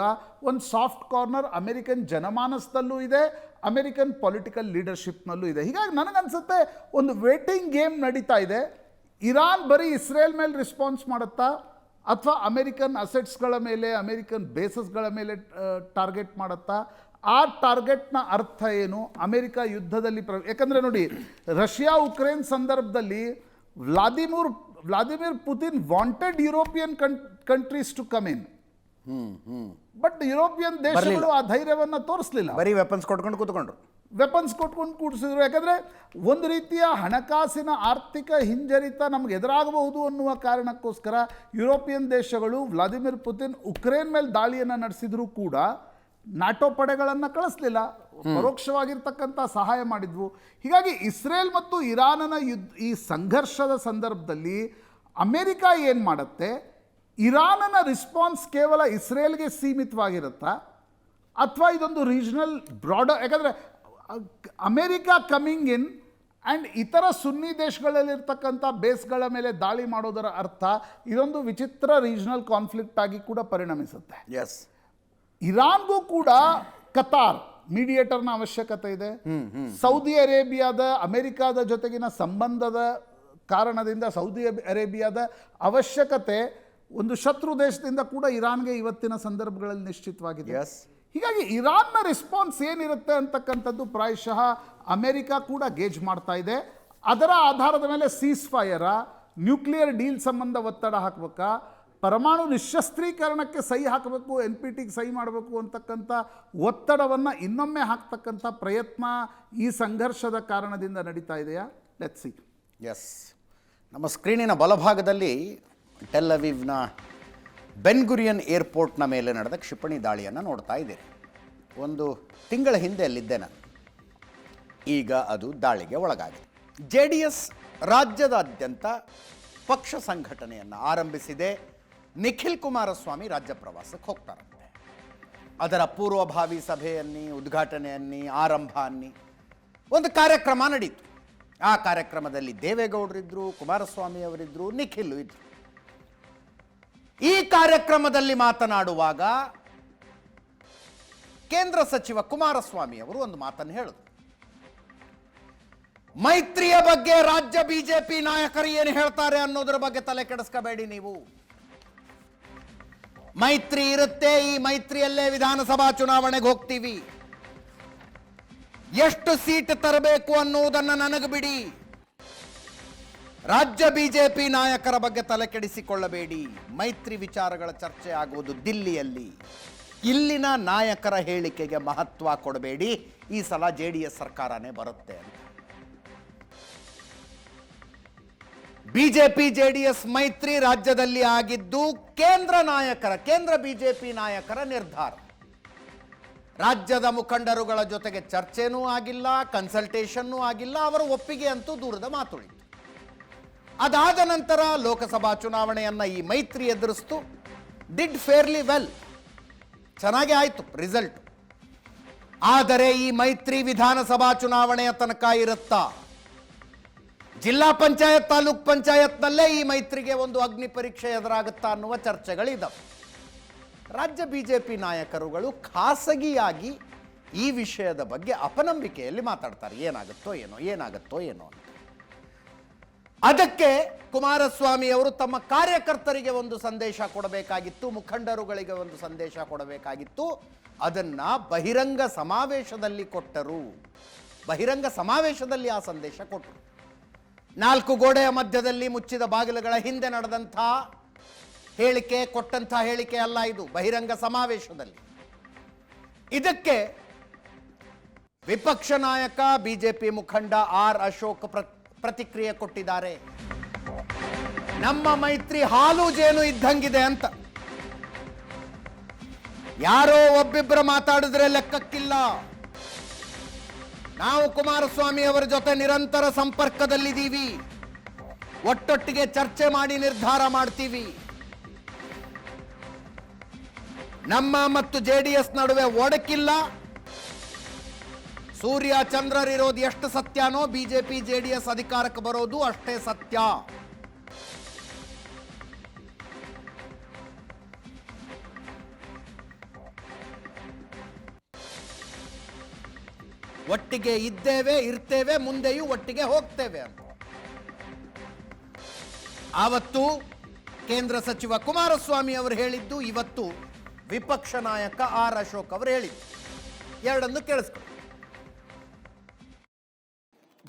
ಒಂದು ಸಾಫ್ಟ್ ಕಾರ್ನರ್ ಅಮೆರಿಕನ್ ಜನಮಾನಸದಲ್ಲೂ ಇದೆ, ಅಮೆರಿಕನ್ ಪೊಲಿಟಿಕಲ್ ಲೀಡರ್ಶಿಪ್ನಲ್ಲೂ ಇದೆ. ಹೀಗಾಗಿ ನನಗನ್ಸುತ್ತೆ ಒಂದು ವೇಟಿಂಗ್ ಗೇಮ್ ನಡೀತಾ ಇದೆ. ಇರಾನ್ ಬರೀ ಇಸ್ರೇಲ್ ಮೇಲೆ ರೆಸ್ಪಾನ್ಸ್ ಮಾಡುತ್ತಾ ಅಥವಾ ಅಮೆರಿಕನ್ ಅಸೆಟ್ಸ್ಗಳ ಮೇಲೆ, ಅಮೆರಿಕನ್ ಬೇಸಸ್ಗಳ ಮೇಲೆ ಟಾರ್ಗೆಟ್ ಮಾಡುತ್ತಾ? ಆ ಟಾರ್ಗೆಟ್ನ ಅರ್ಥ ಏನು? ಅಮೆರಿಕ ಯುದ್ಧದಲ್ಲಿ ಯಾಕಂದರೆ ನೋಡಿ, ರಷ್ಯಾ ಉಕ್ರೇನ್ ಸಂದರ್ಭದಲ್ಲಿ Vladimir Putin wanted European countries to come in, but European ದೇಶಗಳು ಆ ಧೈರ್ಯವನ್ನು ತೋರಿಸಲಿಲ್ಲ. ಬರೀ ವೆಪನ್ಸ್ ಕೊಟ್ಕೊಂಡು ಕೂಡಿಸಿದ್ರು. ಯಾಕಂದರೆ ಒಂದು ರೀತಿಯ ಹಣಕಾಸಿನ ಆರ್ಥಿಕ ಹಿಂಜರಿತ ನಮ್ಗೆ ಎದುರಾಗಬಹುದು ಅನ್ನುವ ಕಾರಣಕ್ಕೋಸ್ಕರ ಯುರೋಪಿಯನ್ ದೇಶಗಳು ವ್ಲಾದಿಮಿರ್ ಪುತಿನ್ ಉಕ್ರೇನ್ ಮೇಲೆ ದಾಳಿಯನ್ನು ನಡೆಸಿದ್ರು ಕೂಡ ನಾಟೋ ಪಡೆಗಳನ್ನು ಕಳಿಸ್ಲಿಲ್ಲ, ಪರೋಕ್ಷವಾಗಿರ್ತಕ್ಕಂಥ ಸಹಾಯ ಮಾಡಿದ್ವು. ಹೀಗಾಗಿ ಇಸ್ರೇಲ್ ಮತ್ತು ಇರಾನನ ಈ ಸಂಘರ್ಷದ ಸಂದರ್ಭದಲ್ಲಿ ಅಮೆರಿಕ ಏನು ಮಾಡುತ್ತೆ? ಇರಾನನ ರಿಸ್ಪಾನ್ಸ್ ಕೇವಲ ಇಸ್ರೇಲ್ಗೆ ಸೀಮಿತವಾಗಿರುತ್ತಾ ಅಥವಾ ಇದೊಂದು ರೀಜನಲ್ ಬ್ರಾಡರ್? ಯಾಕಂದರೆ ಅಮೆರಿಕ ಕಮಿಂಗ್ ಇನ್ ಆ್ಯಂಡ್ ಇತರ ಸುನ್ನಿ ದೇಶಗಳಲ್ಲಿರ್ತಕ್ಕಂಥ ಬೇಸ್ಗಳ ಮೇಲೆ ದಾಳಿ ಮಾಡೋದರ ಅರ್ಥ ಇದೊಂದು ವಿಚಿತ್ರ ರೀಜನಲ್ ಕಾನ್ಫ್ಲಿಕ್ಟ್ ಆಗಿ ಕೂಡ ಪರಿಣಮಿಸುತ್ತೆ. ಎಸ್, ಇರಾನ್ಗೂ ಕೂಡ ಕತಾರ್ ಮೀಡಿಯೇಟರ್ನ ಅವಶ್ಯಕತೆ ಇದೆ. ಸೌದಿ ಅರೇಬಿಯಾದ ಅಮೆರಿಕಾದ ಜೊತೆಗಿನ ಸಂಬಂಧದ ಕಾರಣದಿಂದ ಸೌದಿ ಅರೇಬಿಯಾದ ಅವಶ್ಯಕತೆ ಒಂದು ಶತ್ರು ದೇಶದಿಂದ ಕೂಡ ಇರಾನ್ಗೆ ಇವತ್ತಿನ ಸಂದರ್ಭಗಳಲ್ಲಿ ನಿಶ್ಚಿತವಾಗಿದೆ. ಎಸ್, ಹೀಗಾಗಿ ಇರಾನ್ನ ರೆಸ್ಪಾನ್ಸ್ ಏನಿರುತ್ತೆ ಅಂತಕ್ಕಂಥದ್ದು ಪ್ರಾಯಶಃ ಅಮೆರಿಕ ಕೂಡ ಗೇಜ್ ಮಾಡ್ತಾ ಇದೆ. ಅದರ ಆಧಾರದ ಮೇಲೆ ಸೀಸ್ ಫೈರ, ನ್ಯೂಕ್ಲಿಯರ್ ಡೀಲ್ ಸಂಬಂಧ ಒತ್ತಡ ಹಾಕಬೇಕಾ, ಪರಮಾಣು ನಿಶಸ್ತ್ರೀಕರಣಕ್ಕೆ ಸಹಿ ಹಾಕಬೇಕು, NPTಗೆ ಸಹಿ ಮಾಡಬೇಕು ಅಂತಕ್ಕಂಥ ಒತ್ತಡವನ್ನು ಇನ್ನೊಮ್ಮೆ ಹಾಕ್ತಕ್ಕಂಥ ಪ್ರಯತ್ನ ಈ ಸಂಘರ್ಷದ ಕಾರಣದಿಂದ ನಡೀತಾ ಇದೆಯಾ? Let's see. ಎಸ್, ನಮ್ಮ ಸ್ಕ್ರೀನಿನ ಬಲಭಾಗದಲ್ಲಿ ಟೆಲ್ ಅವೀವ್ನ ಬೆನ್ ಗುರಿಯನ್ ಏರ್ಪೋರ್ಟ್ನ ಮೇಲೆ ನಡೆದ ಕ್ಷಿಪಣಿ ದಾಳಿಯನ್ನು ನೋಡ್ತಾ ಇದ್ದೀರಿ. ಒಂದು ತಿಂಗಳ ಹಿಂದೆ ಅಲ್ಲಿದ್ದೆ ನಾನು. ಈಗ ಅದು ದಾಳಿಗೆ ಒಳಗಾಗಿದೆ. JDS ರಾಜ್ಯದಾದ್ಯಂತ ಪಕ್ಷ ಸಂಘಟನೆಯನ್ನು ಆರಂಭಿಸಿದೆ. ನಿಖಿಲ್ ಕುಮಾರಸ್ವಾಮಿ ರಾಜ್ಯ ಪ್ರವಾಸಕ್ಕೆ ಹೋಗ್ತಾರಂತೆ. ಅದರ ಪೂರ್ವಭಾವಿ ಸಭೆಯನ್ನಿ, ಉದ್ಘಾಟನೆಯನ್ನಿ, ಆರಂಭ ಅನ್ನಿ ಒಂದು ಕಾರ್ಯಕ್ರಮ ನಡೀತು. ಆ ಕಾರ್ಯಕ್ರಮದಲ್ಲಿ ದೇವೇಗೌಡರಿದ್ದರು, ಕುಮಾರಸ್ವಾಮಿ ಅವರಿದ್ದರು, ನಿಖಿಲ್ ಇದ್ದರು. ಈ ಕಾರ್ಯಕ್ರಮದಲ್ಲಿ ಮಾತನಾಡುವಾಗ ಕೇಂದ್ರ ಸಚಿವ ಕುಮಾರಸ್ವಾಮಿ ಅವರು ಒಂದು ಮಾತನ್ನು ಹೇಳಿದ್ರು. ಮೈತ್ರಿಯ ಬಗ್ಗೆ ರಾಜ್ಯ ಬಿಜೆಪಿ ನಾಯಕರು ಏನು ಹೇಳ್ತಾರೆ ಅನ್ನೋದ್ರ ಬಗ್ಗೆ ತಲೆ ಕೆಡಿಸ್ಕೋಬೇಡಿ ನೀವು. ಮೈತ್ರಿ ಇರುತ್ತೆ, ಈ ಮೈತ್ರಿಯಲ್ಲೇ ವಿಧಾನಸಭಾ ಚುನಾವಣೆಗೆ ಹೋಗ್ತೀವಿ. ಎಷ್ಟು ಸೀಟ್ ತರಬೇಕು ಅನ್ನುವುದನ್ನು ನನಗೆ ಬಿಡಿ. ರಾಜ್ಯ ಬಿಜೆಪಿ ನಾಯಕರ ಬಗ್ಗೆ ತಲೆ ಕೆಡಿಸಿಕೊಳ್ಳಬೇಡಿ. ಮೈತ್ರಿ ವಿಚಾರಗಳ ಚರ್ಚೆ ಆಗುವುದು ದಿಲ್ಲಿಯಲ್ಲಿ. ಇಲ್ಲಿನ ನಾಯಕರ ಹೇಳಿಕೆಗೆ ಮಹತ್ವ ಕೊಡಬೇಡಿ. ಈ ಸಲ JDS ಸರ್ಕಾರನೇ ಬರುತ್ತೆ ಅಂತ. ಬಿಜೆಪಿ JDS ಮೈತ್ರಿ ರಾಜ್ಯದಲ್ಲಿ ಆಗಿದ್ದು ಕೇಂದ್ರ ಬಿಜೆಪಿ ನಾಯಕರ ನಿರ್ಧಾರ. ರಾಜ್ಯದ ಮುಖಂಡರುಗಳ ಜೊತೆಗೆ ಚರ್ಚೆನೂ ಆಗಿಲ್ಲ, ಕನ್ಸಲ್ಟೇಷನ್ನೂ ಆಗಿಲ್ಲ. ಅವರ ಒಪ್ಪಿಗೆ ಅಂತೂ ದೂರದ ಮಾತುಳಿತು. ಅದಾದ ನಂತರ ಲೋಕಸಭಾ ಚುನಾವಣೆಯನ್ನು ಈ ಮೈತ್ರಿ ಎದುರಿಸ್ತು. ಡಿಡ್ ಫೇರ್ಲಿ ವೆಲ್, ಚೆನ್ನಾಗೇ ಆಯಿತು ರಿಸಲ್ಟ್. ಆದರೆ ಈ ಮೈತ್ರಿ ವಿಧಾನಸಭಾ ಚುನಾವಣೆಯ ತನಕ ಇರುತ್ತಾ? ಜಿಲ್ಲಾ ಪಂಚಾಯತ್, ತಾಲೂಕ್ ಪಂಚಾಯತ್ನಲ್ಲೇ ಈ ಮೈತ್ರಿಗೆ ಒಂದು ಅಗ್ನಿ ಪರೀಕ್ಷೆ ಎದುರಾಗುತ್ತಾ ಅನ್ನುವ ಚರ್ಚೆಗಳಿದ್ದಾವೆ. ರಾಜ್ಯ ಬಿಜೆಪಿ ನಾಯಕರುಗಳು ಖಾಸಗಿಯಾಗಿ ಈ ವಿಷಯದ ಬಗ್ಗೆ ಅಪನಂಬಿಕೆಯಲ್ಲಿ ಮಾತಾಡ್ತಾರೆ. ಏನಾಗುತ್ತೋ ಏನೋ ಅಂತ. ಅದಕ್ಕೆ ಕುಮಾರಸ್ವಾಮಿ ಅವರು ತಮ್ಮ ಕಾರ್ಯಕರ್ತರಿಗೆ ಒಂದು ಸಂದೇಶ ಕೊಡಬೇಕಾಗಿತ್ತು, ಮುಖಂಡರುಗಳಿಗೆ ಒಂದು ಸಂದೇಶ ಕೊಡಬೇಕಾಗಿತ್ತು. ಅದನ್ನ ಬಹಿರಂಗ ಸಮಾವೇಶದಲ್ಲಿ ಕೊಟ್ಟರು. ಬಹಿರಂಗ ಸಮಾವೇಶದಲ್ಲಿ ಆ ಸಂದೇಶ ಕೊಟ್ಟರು. 4 ಗೋಡೆಯ ಮಧ್ಯದಲ್ಲಿ ಮುಚ್ಚಿದ ಬಾಗಿಲುಗಳ ಹಿಂದೆ ನಡೆದಂಥ ಹೇಳಿಕೆ, ಕೊಟ್ಟಂಥ ಹೇಳಿಕೆ ಅಲ್ಲ ಇದು, ಬಹಿರಂಗ ಸಮಾವೇಶದಲ್ಲಿ. ಇದಕ್ಕೆ ವಿಪಕ್ಷ ನಾಯಕ ಬಿಜೆಪಿ ಮುಖಂಡ ಆರ್ ಅಶೋಕ್ ಪ್ರತಿಕ್ರಿಯೆ ಕೊಟ್ಟಿದ್ದಾರೆ. ನಮ್ಮ ಮೈತ್ರಿ ಹಾಲು ಜೇನು ಇದ್ದಂಗಿದೆ ಅಂತ. ಯಾರೋ ಒಬ್ಬಿಬ್ಬರು ಮಾತಾಡಿದ್ರೆ ಲೆಕ್ಕಕ್ಕಿಲ್ಲ. ನಾವು ಕುಮಾರಸ್ವಾಮಿ ಅವರ ಜೊತೆ ನಿರಂತರ ಸಂಪರ್ಕದಲ್ಲಿದ್ದೀವಿ. ಒಟ್ಟೊಟ್ಟಿಗೆ ಚರ್ಚೆ ಮಾಡಿ ನಿರ್ಧಾರ ಮಾಡ್ತೀವಿ. ನಮ್ಮ ಮತ್ತು JDS ನಡುವೆ ಒಡಕಿಲ್ಲ. ಸೂರ್ಯ ಚಂದ್ರರಿರೋದು ಎಷ್ಟು ಸತ್ಯನೋ ಬಿಜೆಪಿ JDS ಅಧಿಕಾರಕ್ಕೆ ಬರೋದು ಅಷ್ಟೇ ಸತ್ಯ. ಒಟ್ಟಿಗೆ ಇದ್ದೇವೆ, ಇರ್ತೇವೆ, ಮುಂದೆಯೂ ಒಟ್ಟಿಗೆ ಹೋಗ್ತೇವೆ ಅಂತ ಆವತ್ತು ಕೇಂದ್ರ ಸಚಿವ ಕುಮಾರಸ್ವಾಮಿ ಅವರು ಹೇಳಿದ್ದು, ಇವತ್ತು ವಿಪಕ್ಷ ನಾಯಕ ಆರ್ ಅಶೋಕ್ ಅವರು ಹೇಳಿದ್ದು. ಎರಡನ್ನು ಕೇಳಿಸ್ಕೊಳ್ಳಿ.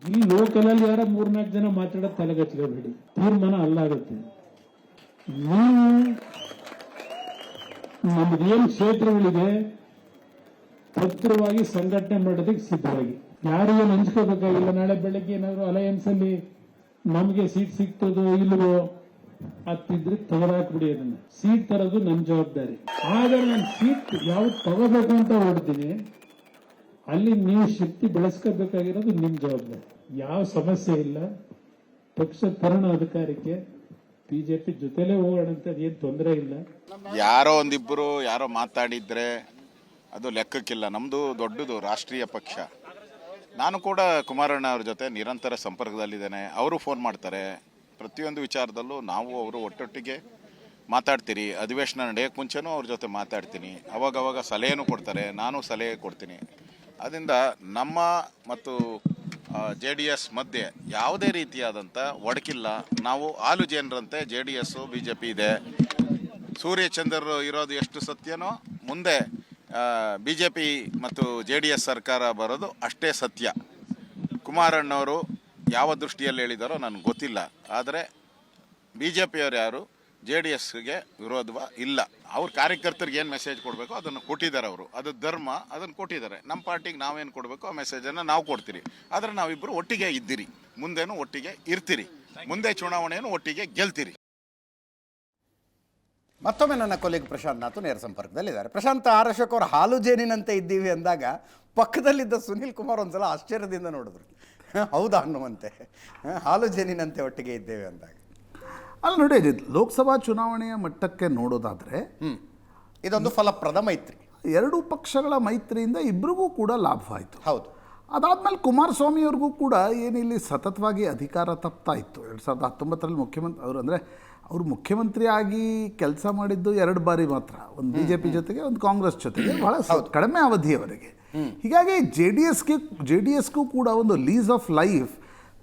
ಇಲ್ಲಿ ಲೋಕಲಲ್ಲಿ ಯಾರ 3-4 ಜನ ಮಾತಾಡೋದು ತಲೆಗಚ್ಚಬೇಡಿ. ತೀರ್ಮಾನ ಅಲ್ಲಾಗುತ್ತೆ. ನೀವು ನಮ್ದೇನು ಕ್ಷೇತ್ರಗಳಿದೆ ಪತ್ರವಾಗಿ ಸಂಘಟನೆ ಮಾಡೋದಕ್ಕೆ ಸಿದ್ಧವಾಗಿ, ಯಾರಿಗೂ ಹಂಚ್ಕೋಬೇಕಾಗಿಲ್ಲ. ನಾಳೆ ಬೆಳಗ್ಗೆ ಏನಾದ್ರು ಅಲಯನ್ಸ್ ಅಲ್ಲಿ ನಮ್ಗೆ ಸೀಟ್ ಸಿಗ್ತದೋ ಇಲ್ವೋ ಆಗ್ತಿದ್ರೆ ತೆಗೆದಾಕ್ಬಿಡಿ. ಅದನ್ನ ಸೀಟ್ ತರೋದು ನನ್ನ ಜವಾಬ್ದಾರಿ. ಆಗ ನಾನು ಸೀಟ್ ಯಾವ್ದು ತಗೋಬೇಕು ಅಂತ ಹೊರಡ್ತೀನಿ, ಅಲ್ಲಿ ನೀವು ಶಕ್ತಿ ಬೆಳೆಸ್ಕೋಬೇಕಾಗಿರೋದು ನಿಮ್ ಜವಾಬ್ದಾರಿ. ಯಾವ ಸಮಸ್ಯೆ ಇಲ್ಲ. ಪಕ್ಷ ತರುಣ ಅಧಿಕಾರಕ್ಕೆ ಬಿಜೆಪಿ ಜೊತೆಲೇ ಹೋಗೋಣ ಅಂತ ಏನ್ ತೊಂದರೆ ಇಲ್ಲ. ಯಾರೋ ಒಂದಿಬ್ಬರು ಯಾರೋ ಮಾತಾಡಿದ್ರೆ ಅದು ಲೆಕ್ಕಕ್ಕಿಲ್ಲ. ನಮ್ದು ದೊಡ್ಡದು ರಾಷ್ಟ್ರೀಯ ಪಕ್ಷ. ನಾನು ಕೂಡ ಕುಮಾರಣ್ಣ ಅವ್ರ ಜೊತೆ ನಿರಂತರ ಸಂಪರ್ಕದಲ್ಲಿದ್ದೇನೆ. ಅವರು ಫೋನ್ ಮಾಡ್ತಾರೆ. ಪ್ರತಿಯೊಂದು ವಿಚಾರದಲ್ಲೂ ನಾವು ಅವರು ಒಟ್ಟೊಟ್ಟಿಗೆ ಮಾತಾಡ್ತೀರಿ. ಅಧಿವೇಶನ ನಡೆಯೋಕ್ಕೆ ಮುಂಚೆನೂ ಅವ್ರ ಜೊತೆ ಮಾತಾಡ್ತೀನಿ. ಅವಾಗವಾಗ ಸಲಹೆನೂ ಕೊಡ್ತಾರೆ, ನಾನು ಸಲಹೆ ಕೊಡ್ತೀನಿ. ಅದರಿಂದ ನಮ್ಮ ಮತ್ತು JDS ಮಧ್ಯೆ ಯಾವುದೇ ರೀತಿಯಾದಂಥ ಒಡಕಿಲ್ಲ. ನಾವು ಆಲು ಜನರಂತೆ JDS BJP ಇದೆ. ಸೂರ್ಯಚಂದ್ರರು ಇರೋದು ಎಷ್ಟು ಸತ್ಯನೋ ಮುಂದೆ BJP ಮತ್ತು JDS ಸರ್ಕಾರ ಬರೋದು ಅಷ್ಟೇ ಸತ್ಯ. ಕುಮಾರಣ್ಣವರು ಯಾವ ದೃಷ್ಟಿಯಲ್ಲಿ ಹೇಳಿದಾರೋ ನನಗೆ ಗೊತ್ತಿಲ್ಲ. ಆದರೆ BJPಯವರು ಯಾರು JDSಗೆ ವಿರೋಧವ ಇಲ್ಲ. ಅವ್ರ ಕಾರ್ಯಕರ್ತರಿಗೆ ಏನು ಮೆಸೇಜ್ ಕೊಡಬೇಕು ಅದನ್ನು ಕೊಟ್ಟಿದ್ದಾರೆ. ಅವರು ಅದು ಧರ್ಮ, ಅದನ್ನು ಕೊಟ್ಟಿದ್ದಾರೆ. ನಮ್ಮ ಪಾರ್ಟಿಗೆ ನಾವೇನು ಕೊಡಬೇಕು ಆ ಮೆಸೇಜನ್ನು ನಾವು ಕೊಡ್ತೀರಿ. ಆದರೆ ನಾವಿಬ್ಬರು ಒಟ್ಟಿಗೆ ಇದ್ದೀರಿ, ಮುಂದೇನು ಒಟ್ಟಿಗೆ ಇರ್ತೀರಿ, ಮುಂದೆ ಚುನಾವಣೆಯನ್ನು ಒಟ್ಟಿಗೆ ಗೆಲ್ತೀರಿ. ಮತ್ತೊಮ್ಮೆ ನನ್ನ ಕೊಲೆಗೆ ಪ್ರಶಾಂತ್ ನಾಥ್ ನೇರ ಸಂಪರ್ಕದಲ್ಲಿದ್ದಾರೆ. ಪ್ರಶಾಂತ್, ಆರ್ ಅಶೋಕ್ ಅವರು ಹಾಲು ಜೇನಿನಂತೆ ಇದ್ದೀವಿ ಅಂದಾಗ ಪಕ್ಕದಲ್ಲಿದ್ದ ಸುನೀಲ್ ಕುಮಾರ್ ಒಂದ್ಸಲ ಆಶ್ಚರ್ಯದಿಂದ ನೋಡಿದ್ರು, ಹೌದಾ ಅನ್ನುವಂತೆ. ಹಾಲು ಜೇನಿನಂತೆ ಒಟ್ಟಿಗೆ ಇದ್ದೇವೆ ಅಂದಾಗ ಅಲ್ಲಿ ನೋಡಿ ಅಜಿತ್, ಲೋಕಸಭಾ ಚುನಾವಣೆಯ ಮಟ್ಟಕ್ಕೆ ನೋಡೋದಾದರೆ ಇದೊಂದು ಫಲಪ್ರದ ಮೈತ್ರಿ. ಎರಡೂ ಪಕ್ಷಗಳ ಮೈತ್ರಿಯಿಂದ ಇಬ್ಬರಿಗೂ ಕೂಡ ಲಾಭ ಆಯಿತು. ಹೌದು. ಅದಾದಮೇಲೆ ಕುಮಾರಸ್ವಾಮಿಯವ್ರಿಗೂ ಕೂಡ ಏನಿಲ್ಲಿ ಸತತವಾಗಿ ಅಧಿಕಾರ ತಪ್ತಾ ಇತ್ತು. 2019ರಲ್ಲಿ ಮುಖ್ಯಮಂತ್ರಿ ಅವರು, ಅಂದರೆ ಅವರು ಮುಖ್ಯಮಂತ್ರಿಯಾಗಿ ಕೆಲಸ ಮಾಡಿದ್ದು 2 ಬಾರಿ ಮಾತ್ರ, ಒಂದು BJP ಜೊತೆಗೆ ಒಂದು ಕಾಂಗ್ರೆಸ್ ಜೊತೆಗೆ, ಬಹಳ ಕಡಿಮೆ ಅವಧಿಯವರೆಗೆ. ಹೀಗಾಗಿ JDSಗೂ ಕೂಡ ಒಂದು ಲೀಸ್ ಆಫ್ ಲೈಫ್